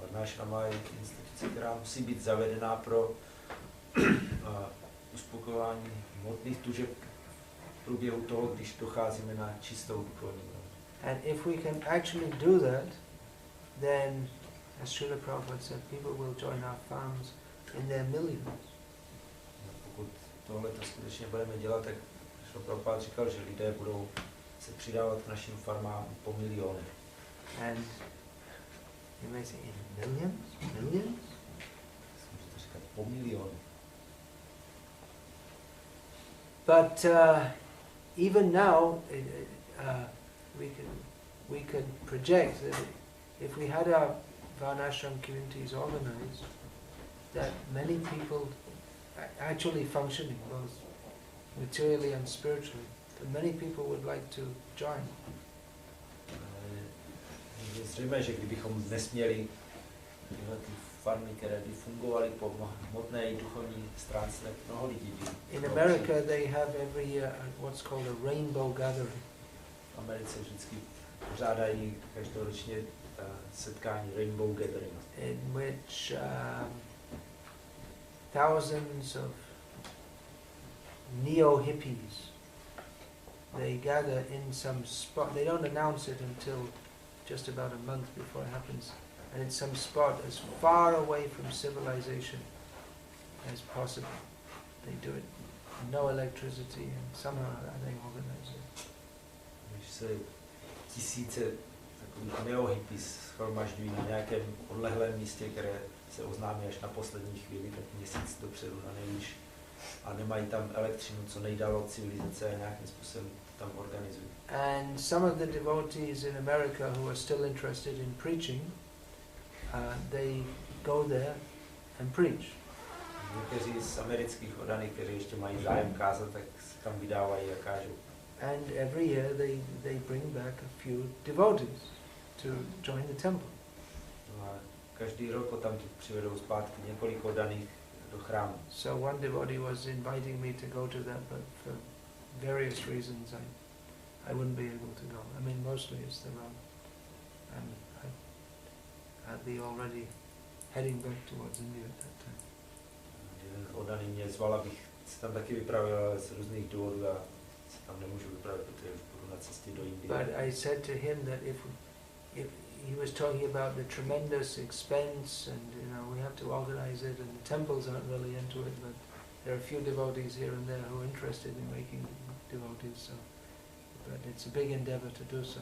Speaker 3: Varnasrama je instituce, která musí být zavedená pro uspokojování hmotných tužeb v průběhu toho, když docházíme na čistou duchovní.
Speaker 1: And if we can actually do that, then, as Srila Prabhupada said, people will join our farms in their millions.
Speaker 3: Pokud tohle to skutečně budeme dělat, tak Srila Prabhupada říkal, že lidé budou se přidávat k našim farmám po milionech.
Speaker 1: And you may say, in millions? Millions?
Speaker 3: Můžete říkat po milionech.
Speaker 1: But even now, we can project that if we had our Varnashram communities organized, that many people actually functioning, both materially and spiritually, that many people would like to join.
Speaker 3: Je zřejmé, že kdybychom nesměli tyhle ty farmy, které by fungovaly po hmotné i duchovní stránce, tak mnoho lidí by.
Speaker 1: In America they have every year what's called a rainbow gathering.
Speaker 3: V Americe vždycky pořádají každoročně setkání Rainbow Gathering,
Speaker 1: in which thousands of neo-hippies, they gather in some spot. They don't announce it until just about a month before it happens, and it's some spot as far away from civilization as possible. They do it, no electricity, and somehow they organize it.
Speaker 3: Když se tisíce takových neo-hippies shromažďují na nějakém odlehlém místě, které se oznámí až na poslední chvíli, tak měsíc dopředu na nejvíc, a nemají tam elektřinu, co nejdál od civilizace, a nějakým způsobem tam organizují.
Speaker 1: And some of the devotees in America who are still interested in preaching, they go there and preach.
Speaker 3: Někteří z amerických oddaných, kteří ještě mají zájem kázat, tak se tam vydávají a kážou.
Speaker 1: And every year they bring back a few devotees to join the temple.
Speaker 3: No a každý rok tam přivedou zpátky několik oddaných do chrámu.
Speaker 1: So one devotee was inviting me to go to that, but for various reasons I wouldn't be able to go. I mean, mostly it's the road, and I'd be already heading back towards India at that time.
Speaker 3: Jeden oddaný mě zval, abych se tam taky vypravil, ale z různých důvodů a se tam nemůžu vypravit, protože už budu na cestě do Indie.
Speaker 1: But I said to him that if he was talking about the tremendous expense, and we have to organize it, and the temples aren't really into it, but there are a few devotees here and there who are interested in making devotees, so but it's a big endeavor to do so.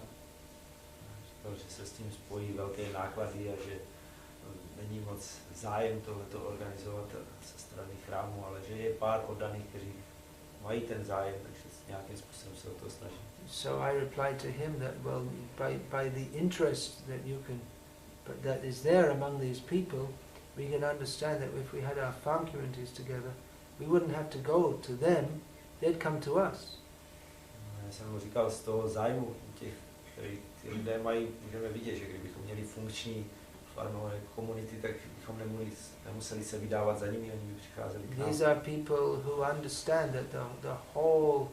Speaker 3: Říkal, že se s tím spojí velké náklady a že není moc zájem tohleto organizovat ze strany chrámu, ale že je pár oddaných, kteří mají ten zájem, takže nějakým způsobem se o to snaží.
Speaker 1: So I replied to him that, well, by the interest that is there among these people, we can understand that if we had our farm communities together, we wouldn't have to go to them, they'd come to us.
Speaker 3: Já jsem mu říkal, z toho zájmu těch, který ty lidé mají, můžeme vidět, že kdybychom měli funkční farmové komunity, tak bychom nemuseli se vydávat za nimi, oni by přicházeli k nám.
Speaker 1: These are people who understand that the whole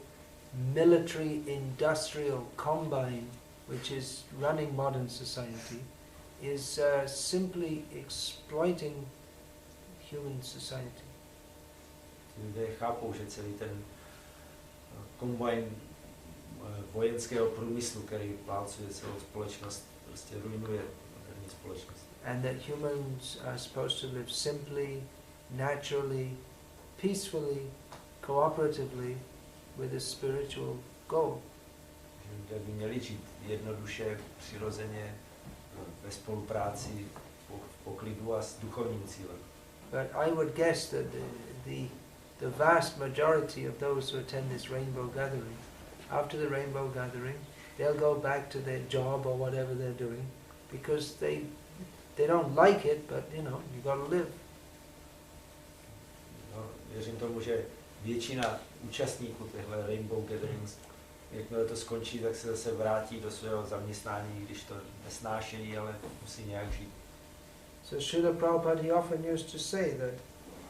Speaker 1: military industrial combine which is running modern society is simply exploiting human society.
Speaker 3: Lidé chápou, že celý ten kombajn vojenského průmyslu, který válcuje celou společnost, prostě ruinuje moderní společnost.
Speaker 1: And that humans are supposed to live simply, naturally, peacefully, cooperatively with a spiritual goal.
Speaker 3: Lidé by měli žít jednoduše, přirozeně, ve spolupráci, v poklidu a s duchovním cílem.
Speaker 1: But I would guess that the vast majority of those who attend this rainbow gathering, after the rainbow gathering, they'll go back to their job or whatever they're doing, because they don't like it, but you got to live.
Speaker 3: No, věřím tomu, že většina účastníků těchto rainbow gatherings, jakmile to skončí, tak se zase vrátí do svého zaměstnání, když to nesnášejí, ale musí nějak žít.
Speaker 1: So Srila Prabhupada, he often used to say that,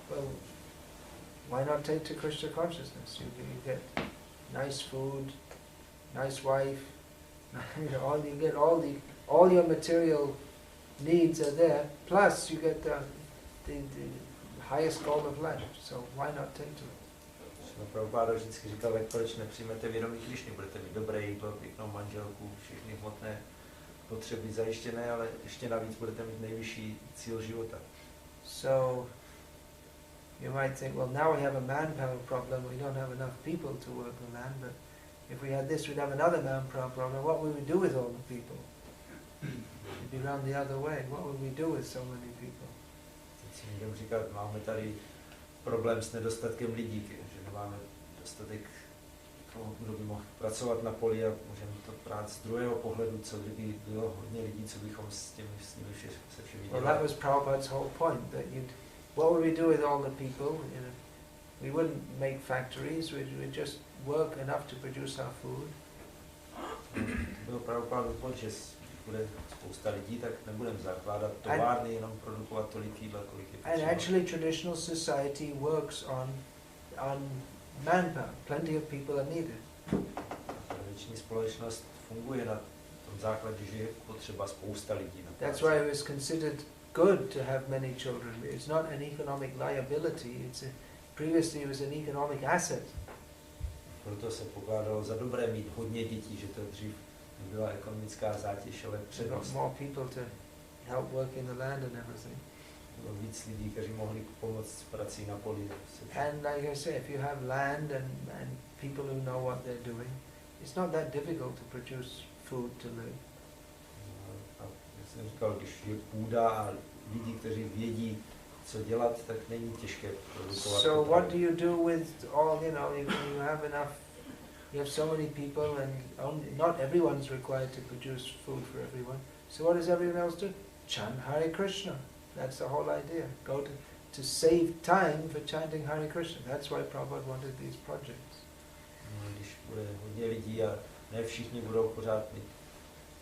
Speaker 1: well, why not take to Krishna consciousness? You get nice food, nice wife, all your material needs are there, plus you get the highest goal of life. So why not take to it?
Speaker 3: Prabhupada vždycky říkal, tak proč nepřijmete vědomí Krišny, budete mít dobré jídlo, pěknou manželku, všechny hmotné potřeby zajištěné, ale ještě navíc budete mít nejvyšší cíl života.
Speaker 1: So you might think, well, now we have a manpower problem, we don't have enough people to work the land, but if we had this, we'd have another manpower problem. What would we do with all the people? It'd be round the other way. What would we do with so many people?
Speaker 3: Teď si můžeme říkat, máme tady problém s nedostatkem lidí, že nemáme dostatek toho, kdo by mohl pracovat na poli, a můžeme to brát z druhého pohledu, co kdyby bylo hodně lidí, co bychom s nimi se všemi dělali.
Speaker 1: Well, that was Prabhupada's whole point, that what would we do with all the people? We wouldn't make factories, we'd just work enough to produce our food.
Speaker 3: Byl Prabhupada point, že bude spousta lidí, tak nebudeme zakládat továrny, jenom produkovat tolik jídla, kolik je potřeba.
Speaker 1: And actually traditional society works on manpower. Plenty of people are needed.
Speaker 3: Tradiční společnost funguje na tom základě, že je potřeba spousta lidí.
Speaker 1: That's why it was considered good to have many children. It's not an economic liability. Previously it was an economic asset.
Speaker 3: Proto se pokládalo za dobré mít hodně dětí, že to dřív nebyla ekonomická zátěž, ale přednost.
Speaker 1: More people to help work in the land and everything.
Speaker 3: Bylo víc lidí, kteří mohli pomoct s prací na poli.
Speaker 1: And like I say, if you have land and people who know what they're doing, it's not that difficult to produce food to live.
Speaker 3: A jak jsem říkal, když je půda a lidi, kteří vědí, co dělat, tak není těžké produkovat.
Speaker 1: So what do you do with all, you have enough, you have so many people and not everyone's required to produce food for everyone. So what does everyone else do? Chant Hare Krishna. That's the whole idea. Go to save time for chanting Hare Krishna. That's why Prabhupada wanted these projects.
Speaker 3: Když bude hodně lidí a ne všichni budou pořád mít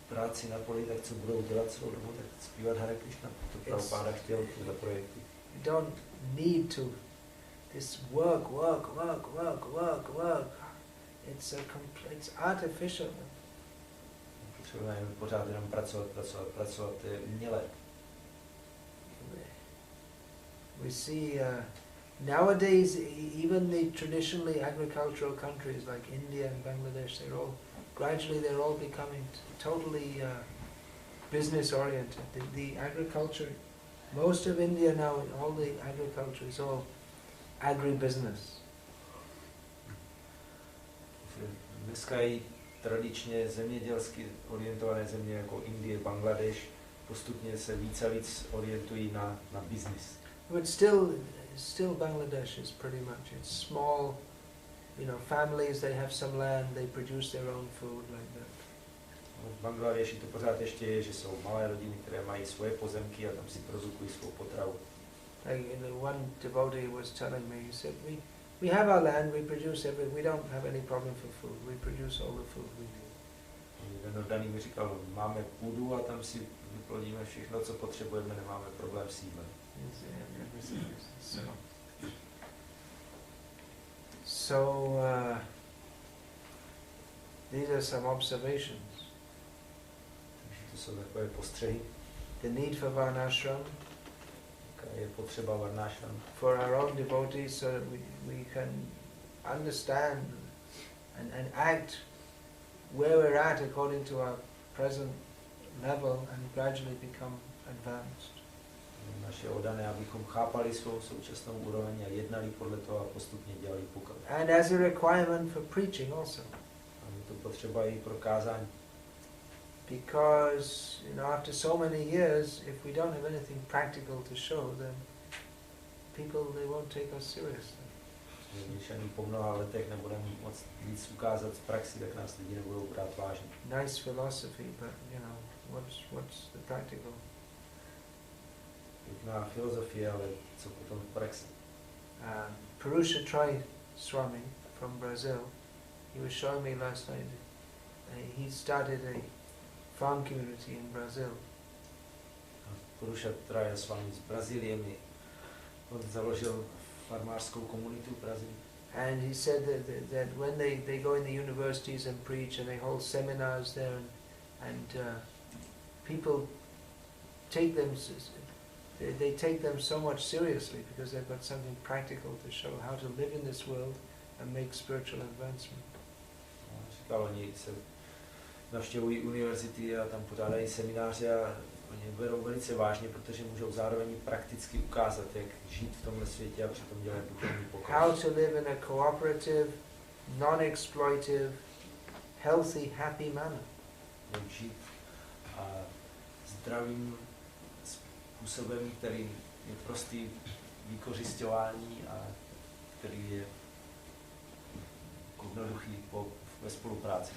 Speaker 3: práci na poli, tak co budou dělat celou dobu, tak zpívat Hare Krishna. To Prabhupada chtěl tyhle projekty.
Speaker 1: You don't need to this work. It's artificial.
Speaker 3: Potřebujeme pořád jenom pracovat, to je umělé.
Speaker 1: We see nowadays even the traditionally agricultural countries like India and Bangladesh, they're all becoming totally business oriented. The agriculture, most of India now, all the agriculture is all agribusiness.
Speaker 3: Dneska i tradičně zemědělsky orientované země jako Indie, Bangladeš postupně se víc a víc orientují na business.
Speaker 1: But still Bangladesh is pretty much, it's small, families, they have some land, they produce their own food like that.
Speaker 3: V Bangladeši to pořád ještě je, že jsou malé rodiny, které mají svoje pozemky a tam si produkují svou potravu.
Speaker 1: Like one devotee was telling me, he said, we have our land, we produce everything, we don't have any problem for food, we produce all the food we need.
Speaker 2: Jeden oddaný mi říkal, máme půdu a tam si vyplodíme všechno, co potřebujeme, nemáme problém s jídlem.
Speaker 1: So these are some observations.
Speaker 3: To jsou takové postřehy.
Speaker 1: The need for Varnasrama.
Speaker 3: Je potřeba Varnasrama.
Speaker 1: For our own devotees, so that we can understand and act where we're at according to our present level and gradually become advanced.
Speaker 3: Naše oddané, abychom chápali svou současnou úroveň a jednali podle toho a postupně dělali pokrok.
Speaker 1: And as a requirement for preaching also.
Speaker 3: A je to potřeba i pro kázání.
Speaker 1: Because after so many years, if we don't have anything practical to show, then people, they won't take us seriously.
Speaker 3: Když ani po mnoha letech nebudeme moc víc ukázat z praxi, tak nás lidi nebudou brát vážně.
Speaker 1: Nice philosophy, but what's the practical?
Speaker 3: Pěkná filozofie, ale co potom v praxi?
Speaker 1: Purusha Trai Swami from Brazil, he was showing me last night. He started a farm community in Brazil.
Speaker 2: Purušottara Swami z Brazílie. On založil farmářskou komunitu v Brazílii.
Speaker 1: And he said that when they go in the universities and preach and they hold seminars there and people take them, they take them so much seriously because they've got something practical to show how to live in this world and make spiritual advancement.
Speaker 2: Říkal, oni se navštěvují univerzity a tam pořádají semináře a oni berou velice vážně, protože můžou zároveň prakticky ukázat, jak žít v tomhle světě a přitom dělat duchovní pokrok.
Speaker 1: How to live in a cooperative, non-exploitive, healthy, happy manner.
Speaker 2: Jak žít a zdravým způsobem, který je prostý vykořisťování a který je jednoduchý ve spolupráci.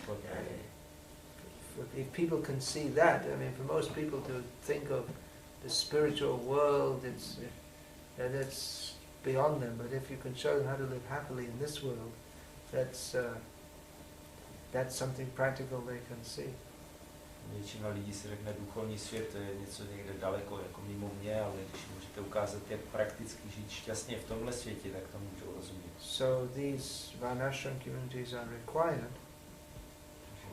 Speaker 1: If people can see that, I mean, for most people to think of the spiritual world, that's beyond them. But if you can show them how to live happily in this world, that's something practical they can see.
Speaker 2: Většina lidí si řekne, duchovní svět to je něco někde daleko, jako mimo mě, ale když můžete ukázat, jak prakticky žít šťastně v tomhle světě, tak to můžou rozumět.
Speaker 1: So these Varnashram communities are required.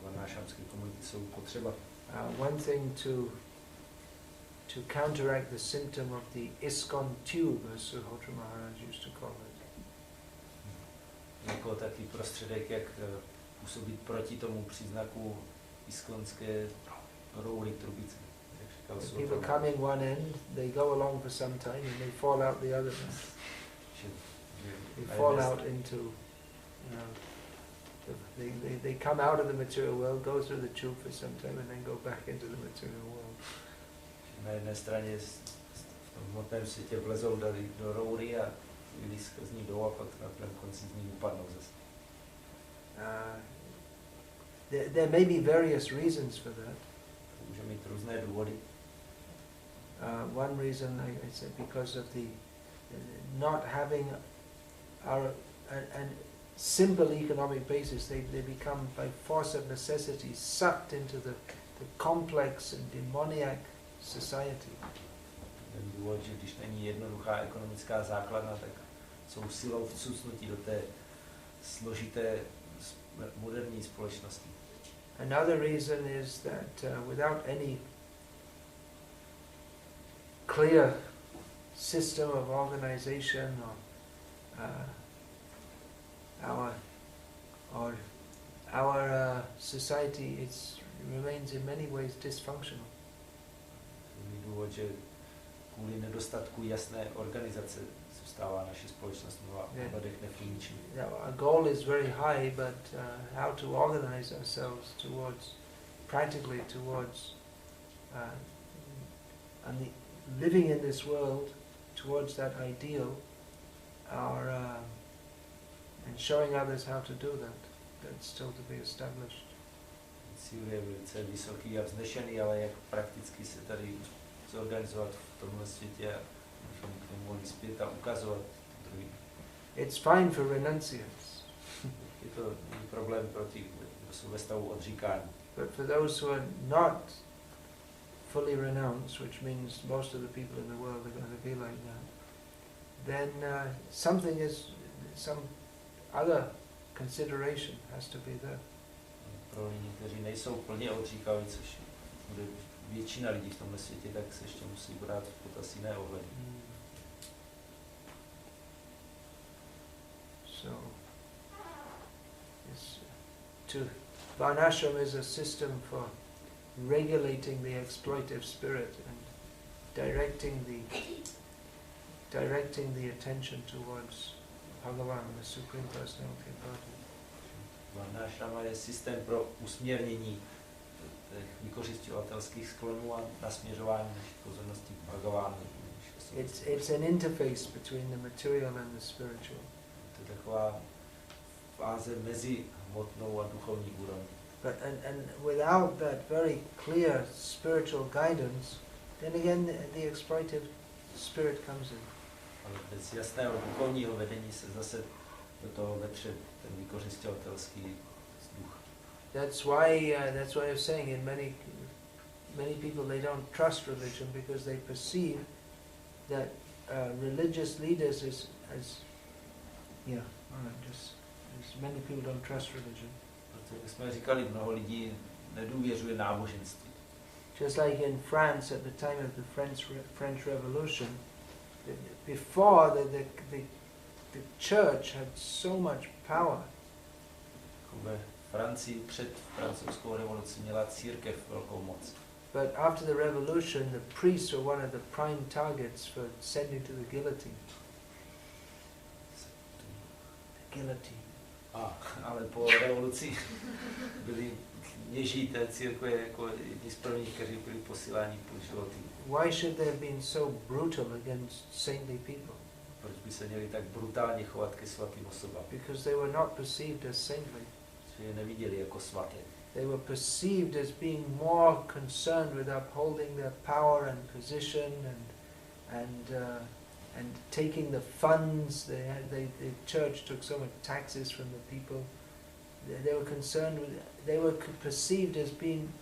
Speaker 2: Varnashramské komunity jsou potřeba.
Speaker 1: One thing to counteract the symptom of the ISKCON tube, as Suhotra Maharaj used to call it.
Speaker 2: Jako takový prostředek, jak působit proti tomu příznaku iskonské roury trubice.
Speaker 1: People come in one end, they go along for some time, and they fall out the other end. They fall out into, they come out of the material world, go through the tube for some time, and then go back into the material world.
Speaker 2: Na jedné straně v tom hmotném světě vlezou do roury a jde skrz ní dolů a pak na konci z ní upadnou zase.
Speaker 1: There may be various reasons for that.
Speaker 2: Může mít různé důvody.
Speaker 1: One reason I said because of the not having a simple economic basis, they become by force of necessity sucked into the complex and demoniac society.
Speaker 2: Ten důvod, že když není jednoduchá ekonomická základna, tak jsou silou vcucnutí do té složité moderní společnosti.
Speaker 1: Another reason is that without any clear system of organization our society remains in many ways dysfunctional.
Speaker 2: Důvod, že kvůli nedostatku jasné organizace zůstává naše společnost v bodech nefunkční.
Speaker 1: Our goal is very high, but how to organize ourselves practically towards living in this world towards that ideal, and showing others how to do that. That's still to be established.
Speaker 2: Cíl je velice vysoký a vznešený, ale jak prakticky se tady zorganizovat v tomhle světě, abychom k němu mohli zpět a ukazovat druhým.
Speaker 1: It's fine for renunciants.
Speaker 2: Je to problém pro ty, kdo jsou ve stavu odříkání.
Speaker 1: But for those who are not fully renounced, which means most of the people in the world are going to be like that, then some other consideration has to be there.
Speaker 2: Pro lidi, kteří nejsou plně odříkaví, což bude většina lidí v tomhle světě, tak se ještě musí brát v potaz jiné ohledy.
Speaker 1: So, Varnashram is a system for regulating the exploitive spirit and directing the attention towards Bhagavan, the Supreme Personality of Godhead.
Speaker 2: Varnasrama je systém pro usměrnění vykořisťovatelských sklonů a nasměřování naší pozornosti k Bhagavánu.
Speaker 1: It's an interface between the material and the spiritual.
Speaker 2: To je taková fáze mezi hmotnou a duchovní úrovní.
Speaker 1: But and without that very clear spiritual guidance, then again the exploitive spirit comes in.
Speaker 2: Ale bez jasného duchovního vedení se zase do toho vetře ten vykořisťovatelský duch.
Speaker 1: That's why I'm saying in many many people, they don't trust religion because they perceive that religious leaders many people don't trust religion.
Speaker 2: Protože jsme říkali, mnoho lidí nedůvěřuje náboženství.
Speaker 1: Just like in France at the time of the French Revolution, before the church had so much power.
Speaker 2: Ve Francii před francouzskou revolucí měla církev velkou moc.
Speaker 1: But after the revolution, the priests were one of the prime targets for sending to the guillotine. The guillotine.
Speaker 2: Ale po revoluci byli kněží té církve jako jedni z prvních, kteří byli posíláni po životy.
Speaker 1: Why should they have been so brutal against saintly people?
Speaker 2: Proč by se měli tak brutálně chovat ke svatým osobám?
Speaker 1: Because they were not perceived as saintly.
Speaker 2: Že je neviděli jako svaté.
Speaker 1: They were perceived as being more concerned with upholding their power and position and taking the funds. The church took so much taxes from the people. They were perceived as being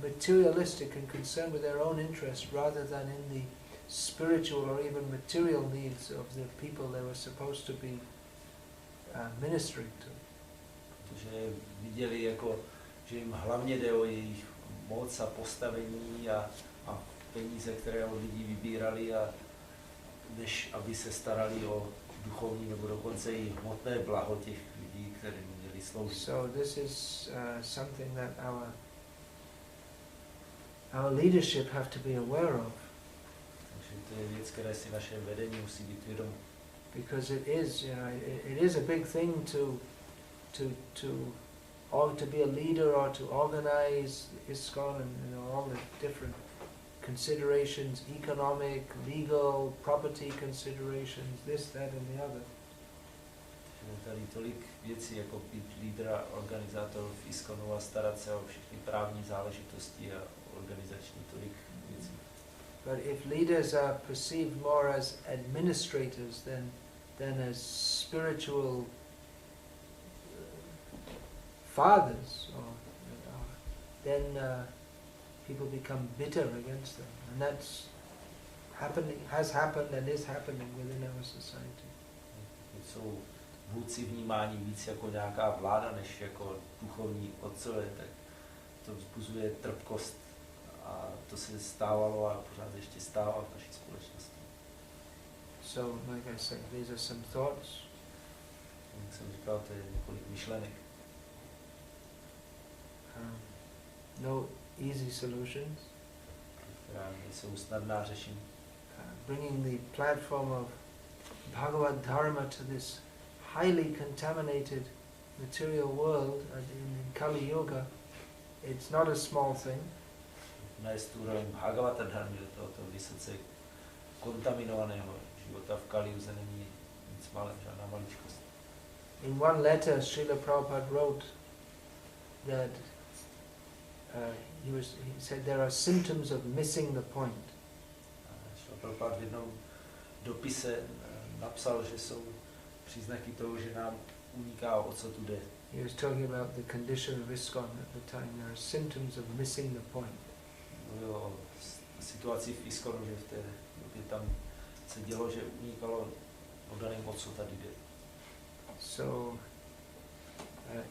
Speaker 1: materialistic and concerned with their own interests rather than in the spiritual or even material needs of the people they were supposed to be ministering to.
Speaker 2: Protože viděli jako, že jim hlavně jde o jejich moc a postavení a peníze, které od lidí vybírali, a než aby se starali o duchovní nebo dokonce i hmotné blaho těch lidí, kterým měli sloužit.
Speaker 1: So this is something that our leadership have to be aware of.
Speaker 2: Takže to je věc, které si naše vedení musí být vědomo.
Speaker 1: Because it is a big thing to be a leader or to organize ISKCON and all the different considerations, economic, legal, property considerations, this, that and the other.
Speaker 2: Tady tolik věcí, jako být lídra, organizátor v ISKCONu a starat se o všechny právní záležitosti a organizační tolik věcí.
Speaker 1: But if leaders are perceived more as administrators than as spiritual fathers, then people become bitter against them, and that's has happened and is happening within our society.
Speaker 2: Jsou vůdci vnímání víc jako nějaká vláda, než jako duchovní otcové, tak to vzbuzuje trpkost, a to se stávalo a pořád ještě stává v naší společnosti.
Speaker 1: So, like I said, these are some thoughts.
Speaker 2: Jak jsem říkal, to je několik myšlenek.
Speaker 1: No easy solutions.
Speaker 2: Která nejsou snadná řešení.
Speaker 1: Bringing the platform of Bhagavad dharma to this highly contaminated material world in Kali Yuga, it's not a small thing.
Speaker 2: Nést úroveň Bhagavata dharmy do tohoto vysoce kontaminovaného života v Kali Yuze není nic malé, žádná maličkost.
Speaker 1: In one letter, Srila Prabhupada wrote that he said there are symptoms of missing the point.
Speaker 2: Srila Prabhupada v jednom dopise napsal, že jsou příznaky toho, že nám uniká, o co tu jde.
Speaker 1: He was talking about the condition of ISKCON at the time. There are symptoms of missing the point.
Speaker 2: Mluvil o situaci v ISKCONu, že v té době tam se dělo, že unikalo oddaným, o co tady jde.
Speaker 1: So,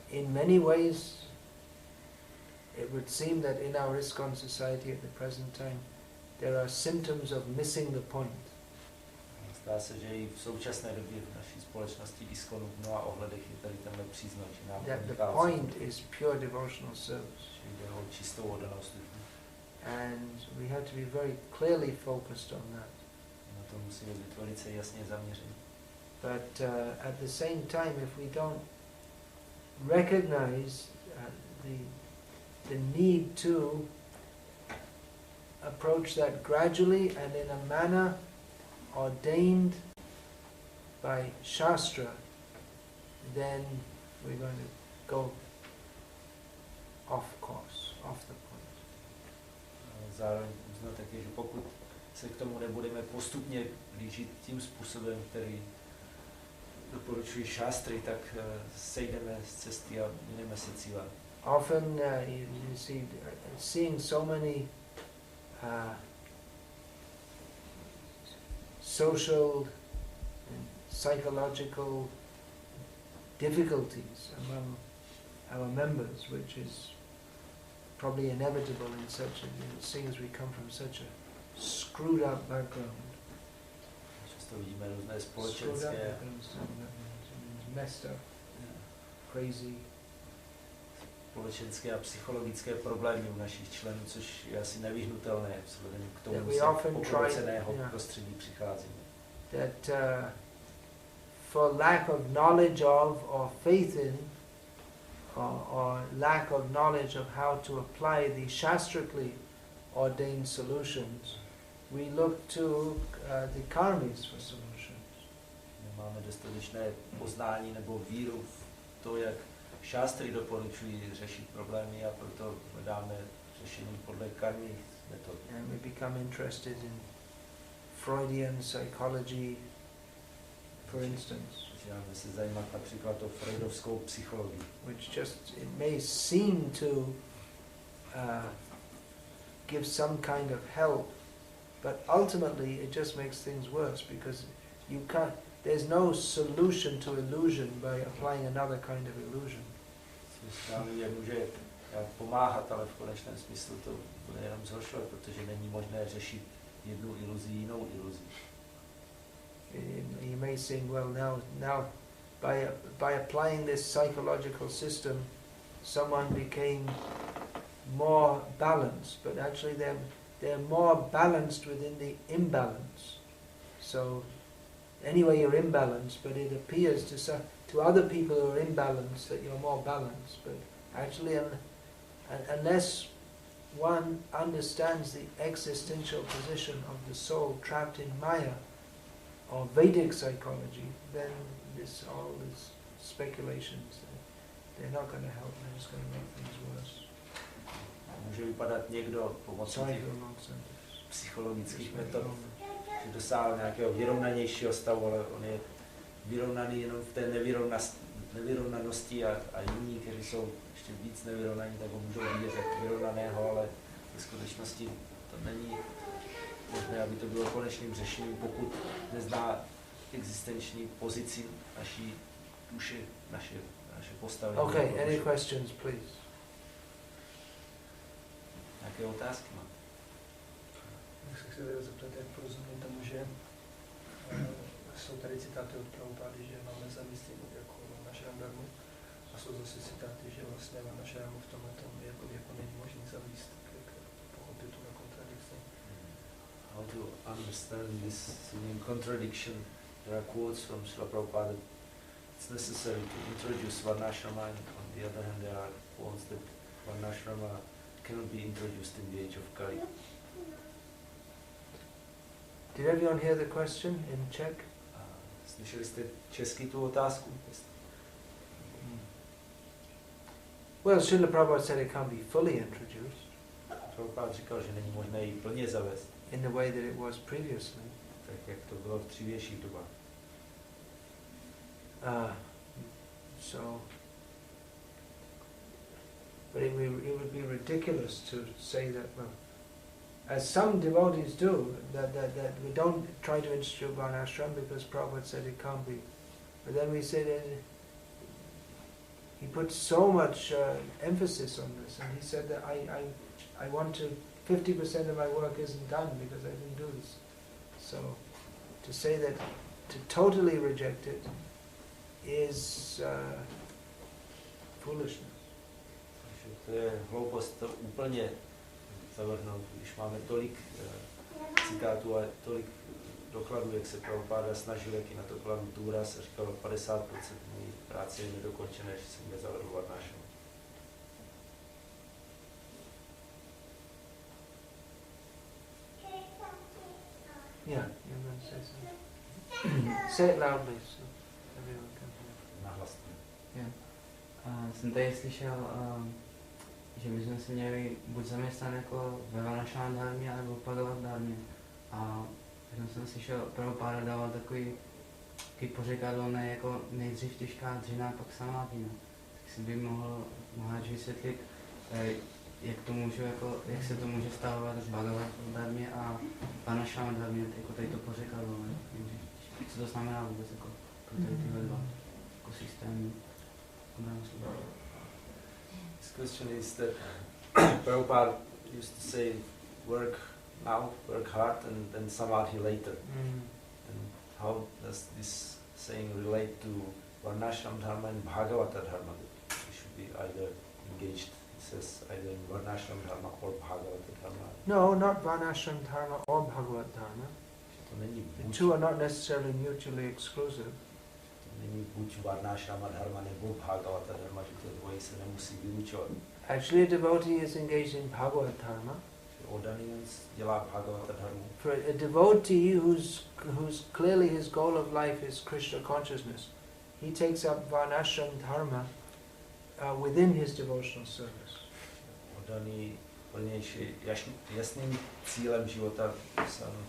Speaker 1: in many ways, it would seem that in our ISKCON society at the present time, there are symptoms of missing the point.
Speaker 2: Zdá se, že i v současné době v naší společnosti ISKCONu v mnoha ohledech je tady tenhle příznak, že nám
Speaker 1: that the
Speaker 2: uniká,
Speaker 1: point is pure devotional service.
Speaker 2: že jde o čistou oddanou službu.
Speaker 1: And we have to be very clearly focused on that.
Speaker 2: Na to musíme být velice jasně zaměřeni.
Speaker 1: But at the same time, if we don't recognize the need to approach that gradually and in a manner ordained by Shastra, then we're going to go off course, off the point.
Speaker 2: Zároveň uznat také, že pokud se k tomu nebudeme postupně blížit tím způsobem, který doporučují šástry, tak sejdeme z cesty a mineme se cíle.
Speaker 1: Often you see, seeing so many social and psychological difficulties among our members, which is probably inevitable in such a, seeing as we come from such a screwed up background.
Speaker 2: Často vidíme různé společenské,
Speaker 1: messed up, crazy.
Speaker 2: Společenské a psychologické problémy u našich členů, což je asi nevyhnutelné vzhledem k tomu,
Speaker 1: že z
Speaker 2: obroceného prostředí přicházíme.
Speaker 1: That for lack of knowledge of or faith in, or lack of knowledge of how to apply the shastrically ordained solutions, we look to the karmis for solutions.
Speaker 2: Nemáme dostatečné poznání nebo víru v to, jak šástry doporučují řešit problémy, a proto hledáme řešení podle karmy metod.
Speaker 1: And we become interested in Freudian psychology, for instance.
Speaker 2: Začínáme se zajímat například o freudovskou psychologii.
Speaker 1: Which just, it may seem to give some kind of help, but ultimately it just makes things worse, because you can't, there's no solution to illusion by applying another kind of illusion.
Speaker 2: Je může pomáhat, ale v konečném smyslu to bude jenom zhoršovat, protože není možné řešit jednu iluzi jinou iluzí.
Speaker 1: You may think, well, now by applying this psychological system, someone became more balanced, but actually they're more balanced within the imbalance. So anyway, you're imbalanced, but it appears to other people who are imbalanced that you're more balanced. But actually, unless one understands the existential position of the soul trapped in Maya or Vedic psychology, then all these speculations, they're not going to help. They're just going to make things worse.
Speaker 2: Může vypadat někdo pomocí těch psychologických metod, že dosáhl nějakého vyrovnanějšího stavu, ale on je vyrovnaný jenom v té nevyrovnanosti a jiní, kteří jsou ještě víc nevyrovnaní, tak ho můžou vidět jako vyrovnaného, ale v skutečnosti to není možné, aby to bylo konečným řešením, pokud nezná existenční pozici naší duše, naše postavení.
Speaker 1: Okay, any questions, please?
Speaker 2: Jaké otázky mám?
Speaker 4: Já se chci zeptat, jak porozumět tomu, že jsou tady citáty od Prabhupády, že máme zamyslit jako Varnasramu, a jsou zase citáty, že vlastně Varnasramu v tomhle tom jako není možný zavíst, jak pochopit tu kontradikci.
Speaker 2: How to understand this seeming contradiction? There are quotes from Srila Prabhupada. It's necessary to introduce Varnasrama, and on the other hand there are quotes that Varnasrama cannot be introduced in the age of Kali.
Speaker 1: Did everyone hear the question in Czech?
Speaker 2: Slyšeli jste česky tu otázku?
Speaker 1: Well, Srila Prabhupada said it can't be fully introduced.
Speaker 2: Prabhupada říkal, že není možné ji plně zavést.
Speaker 1: In the way that it was previously.
Speaker 2: Tak jak to bylo v dřívějších dobách.
Speaker 1: But it would be ridiculous to say that, well, as some devotees do, that we don't try to introduce Varnasrama because Prabhupada said it can't be. But then we say that he put so much emphasis on this, and he said that I want to, 50% of my work isn't done because I didn't do this. So to say that, to totally reject it is foolishness.
Speaker 2: To je hloupost to úplně zavrhnout, když máme tolik citátů a tolik dokladů, jak se Prabhupada snažil, jak i na to kladu důraz, a říkal, 50% mojí práce je nedokončené, že jsem nezavrhl Varnasramu.
Speaker 1: Yeah, you're going to say something. Say it loudly so everyone can hear.
Speaker 2: Nahlasně.
Speaker 5: Yeah. Jsem tady slyšel, že bychom se měli buď zaměstnat jako ve Varnasrama dharmě, nebo v Bhagavata dharmě. A když jsem slyšel, Prabhupada dával takový pořekadlo, ne jako nejdřív těžká dřina, pak samátina. Tak si by mohla vysvětlit, jak se to může vztahovat s Bhagavata dharmě a Varnasrama dharmě, jako tady to pořekadlo, co to znamená vůbec jako pro tady tyhle dva jako systémy.
Speaker 2: This question is that Prabhupada used to say, work now, work hard, and then samadhi later. And how does this saying relate to Varnashram dharma and Bhagavata dharma? We should be either engaged, it says, either in Varnashram dharma or Bhagavata dharma.
Speaker 1: No, not Varnashram dharma or Bhagavad dharma. The two are not necessarily mutually exclusive.
Speaker 2: Není buď Varnashrama dharma nebo Bhagavata dharma, že to dvojí se nemusí vylučovat.
Speaker 1: Actually, a devotee is engaged in Bhagavad dharma.
Speaker 2: Oddaný dělá Bhagavata dharmu.
Speaker 1: For a devotee who's clearly his goal of life is Krishna consciousness, he takes up Varnashram dharma within his devotional service.
Speaker 2: Oddaný plnější, jasným cílem života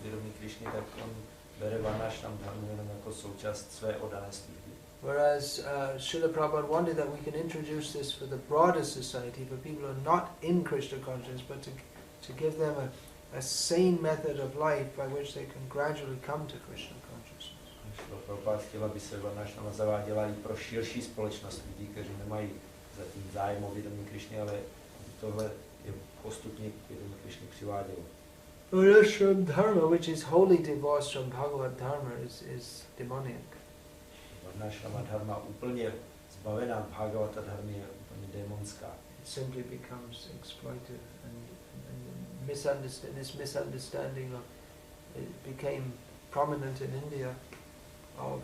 Speaker 2: vědomí Krišny, tak on bere Varnashram dharmu jenom jako součást své oddané služby.
Speaker 1: Whereas Srila Prabhupada wanted that we can introduce this for the broader society, for people who are not in Krishna consciousness, but to give them a sane method of life by which they can gradually come to Krishna consciousness.
Speaker 2: Srila Prabhupada chtěla, aby se Varnashrama zaváděla i pro širší společnost lidí, kteří nemají zatím zájem o vědomí Krišny, ale tohle je postupně k vědomí Krišny přivádělo.
Speaker 1: Varnashram dharma, which is wholly divorced from Bhagavad dharma, is demoniac.
Speaker 2: Varnashrama dharma úplně zbavená Bhagavata dharmy je úplně démonská.
Speaker 1: It simply becomes exploitive and this misunderstanding of it became prominent in India of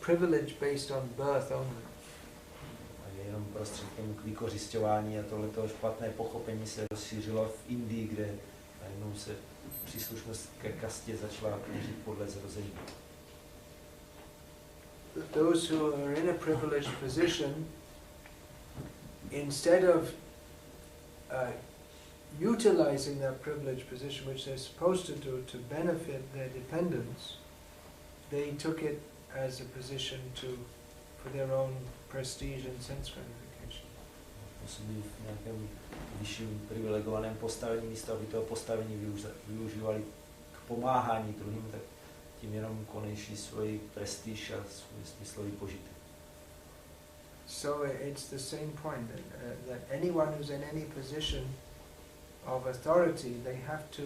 Speaker 1: privilege based on birth only.
Speaker 2: A jenom prostředkem k vykořisťování a tohleto špatné pochopení se rozšířilo v Indii, kde najednou se příslušnost ke kastě začala měřit podle zrození.
Speaker 1: Those who are in a privileged position, instead of utilizing that privileged position, which they're supposed to do to benefit their dependents, they took it as a position for their own prestige and sense gratification.
Speaker 2: Musí v nějakém vyšším privilegovaném postavení, místo aby toho postavení využívali k pomáhání druhým, tak tím jenom konečí svoji prestiž a svůj smyslový požitek.
Speaker 1: So it's the same point that anyone who's in any position of authority, they have to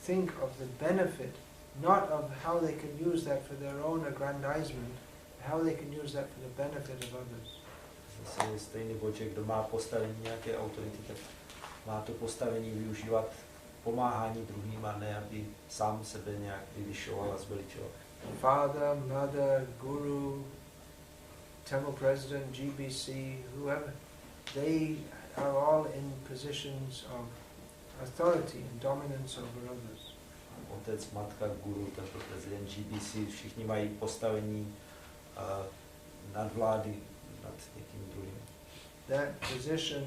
Speaker 1: think of the benefit, not of how they can use that for their own aggrandizement, how they can use that for the benefit of others.
Speaker 2: Zase je stejný bod, že kdo má postavení nějaké autority, tak má to postavení využívat pomáhání druhým a ne, aby sám sebe nějak vyvyšoval a zveličoval.
Speaker 1: Father, mother, guru, temple president, GBC, whoever, they are all in positions of authority and dominance over others.
Speaker 2: Otec, matka, guru, temple prezident, GBC, všichni mají postavení nadvlády nad někým druhým.
Speaker 1: That position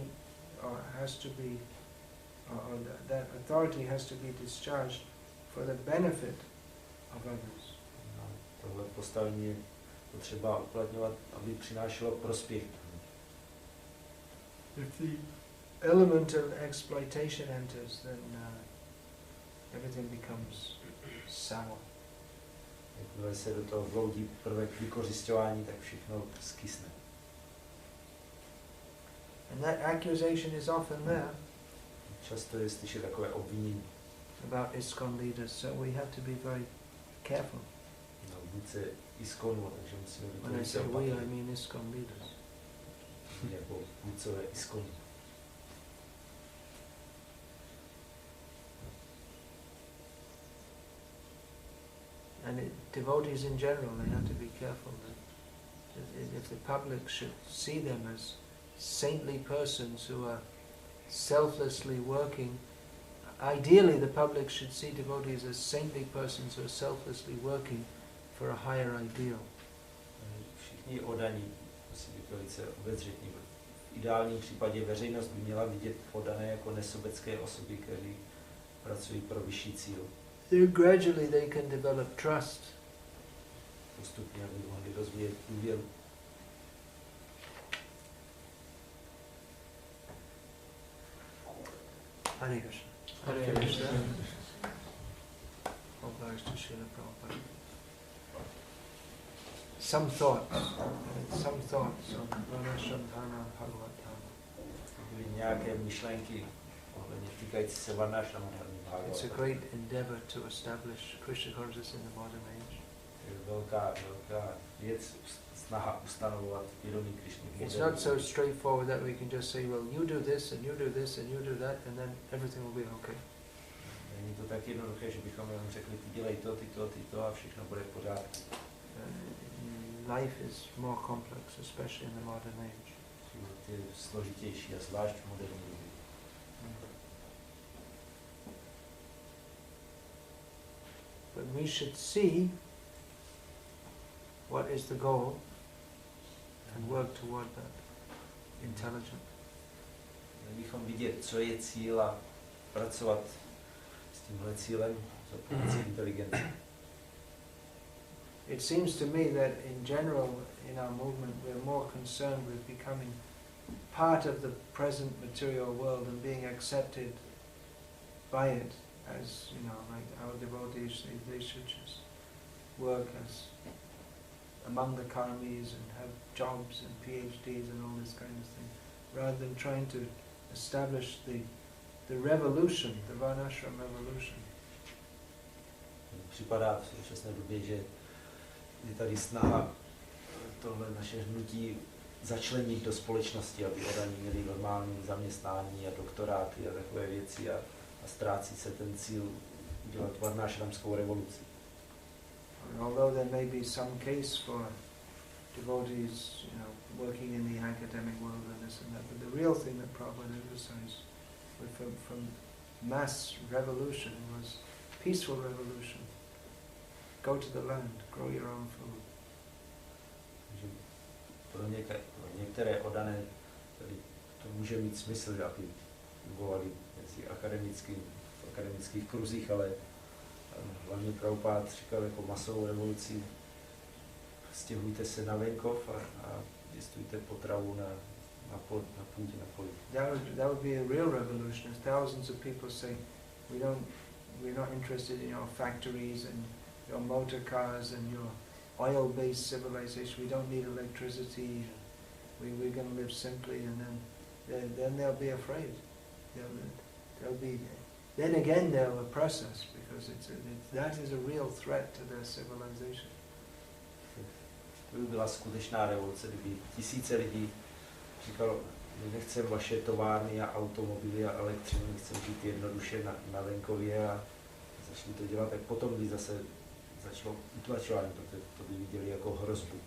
Speaker 1: has to be, that authority has to be discharged for the benefit of others.
Speaker 2: No, tohle postavení je potřeba uplatňovat, aby přinášelo prospěch.
Speaker 1: If the element of exploitation enters, then everything becomes sour.
Speaker 2: Jakmile se do toho vloudí prvek vykořisťování, tak všechno skysne.
Speaker 1: And that accusation is often there
Speaker 2: Často je slyšet takové obvinění.
Speaker 1: about ISKCON leaders, so we have to be very careful.
Speaker 2: No, vůdce ISKCONu, takže musíme být
Speaker 1: When I say we, I mean ISKCON leaders.
Speaker 2: jako vůdcové ISKCONu.
Speaker 1: And devotees in general, they have to be careful that if the public should see them as saintly persons who are selflessly working, ideally the public should see devotees as saintly persons who are selflessly working for a higher ideal.
Speaker 2: Všichni oddaní musí být velice obezřetní. V ideálním případě veřejnost by měla vidět oddané jako nesobecké osoby, které pracují pro vyšší cíl.
Speaker 1: Gradually they can develop trust.
Speaker 2: Postupně, aby mohli rozvíjet důvěru.
Speaker 1: Hare Krishna.
Speaker 5: Hare Krishna.
Speaker 1: Some thoughts on Varnasrama dharma, Bhagavata.
Speaker 2: Byly nějaké myšlenky ohledně týkající se Varnasrama dharma,
Speaker 1: It's a
Speaker 2: Bhagavata.
Speaker 1: great endeavor to establish Krishna consciousness in the modern age.
Speaker 2: Je velká věc, snaha ustanovovat vědomí Krišny.
Speaker 1: It's not so straightforward that we can just say, well, you do this and you do this and you do that, and then everything will be okay.
Speaker 2: Není to tak jednoduché, že bychom jenom řekli, ty dělej to, ty to a všechno bude v pořádku.
Speaker 1: Life is more complex, especially in the modern age.
Speaker 2: Život je složitější a zvlášť v moderní době.
Speaker 1: But we should see what is the goal and work toward that intelligently.
Speaker 2: Měli bychom vidět, co je cíl a pracovat s tímhle cílem za pomocí inteligence.
Speaker 1: It seems to me that in general in our movement we're more concerned with becoming part of the present material world and being accepted by it as, you know, like our devotees, they should just work as among the karmis and have jobs and PhDs and all this kind of thing, rather than trying to establish the revolution, the Varnashram revolution.
Speaker 2: Připadá v současné době, že je tady snaha tohle naše hnutí začlenit do společnosti, aby odaní měli normální zaměstnání a doktoráty a takové věci a ztrácí se ten cíl udělat varnášramskou revoluci.
Speaker 1: Although there may be some case for devotees, you know, working in the academic world and this and that, but the real thing that Prabhupada emphasized from mass revolution was peaceful revolution. Go to the land, grow your own food.
Speaker 2: Pro některé oddané to může mít smysl, že aby fungovali v akademických kruzích, ale hlavně Prabhupád říkal jako masovou revoluci, stěhujte se na venkov a pěstujte potravu na půdě, na poli.
Speaker 1: That would be a real revolution. As thousands of people say, we're not interested in your factories and your motor cars and your oil-based civilization. We don't need electricity. We're going to live simply, and then they'll be afraid. Then again they'll oppress us because that is a real threat to their civilization.
Speaker 2: To by byla skutečná revoluce, kdyby tisíce lidí říkalo, my nechceme vaše továrny a automobily a elektřinu, my chceme žít jednoduše na venkově a začali to dělat, tak potom by zase začalo utlačování, protože to by viděli jako hrozbu.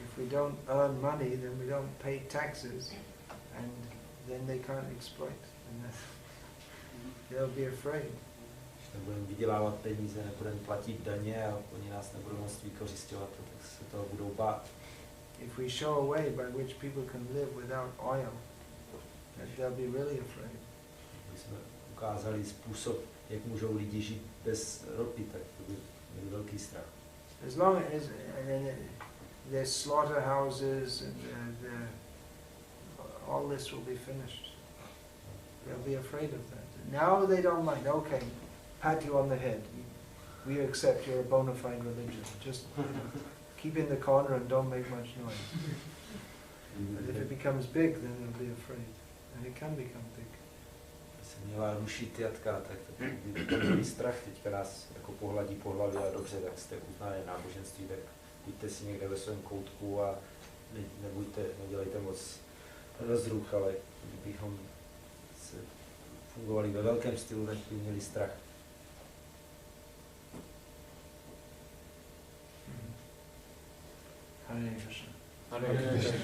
Speaker 1: If we don't earn money, then we don't pay taxes, and then they can't exploit, and they'll be afraid.
Speaker 2: Když nebudeme vydělávat peníze, nebudeme platit daně a oni nás nebudou moct vykořisťovat, tak se toho budou bát.
Speaker 1: If we show a way by which people can live without oil, they'll be really afraid.
Speaker 2: Když jsme ukázali způsob, jak můžou lidi žít bez ropy, tak to by měli velký strach.
Speaker 1: As long as there's slaughterhouses and all this will be finished. They'll be afraid of that. Now they don't mind. Okay, pat you on the head. We accept you're a bona fide religion. Just keep in the corner and don't make much noise. But if it becomes big, then they'll be afraid. And it can become big.
Speaker 2: Se měla rušit jatka, tak by to měli strach, teďka nás jako pohladí po hlavě a dobře, tak jste uznané náboženství, tak buďte si někde ve svém koutku a nedělejte moc rozruch, ale kdybychom se fungovali ve velkém stylu, tak by měli strach.
Speaker 1: Hare Krishna.
Speaker 5: Hare Krishna.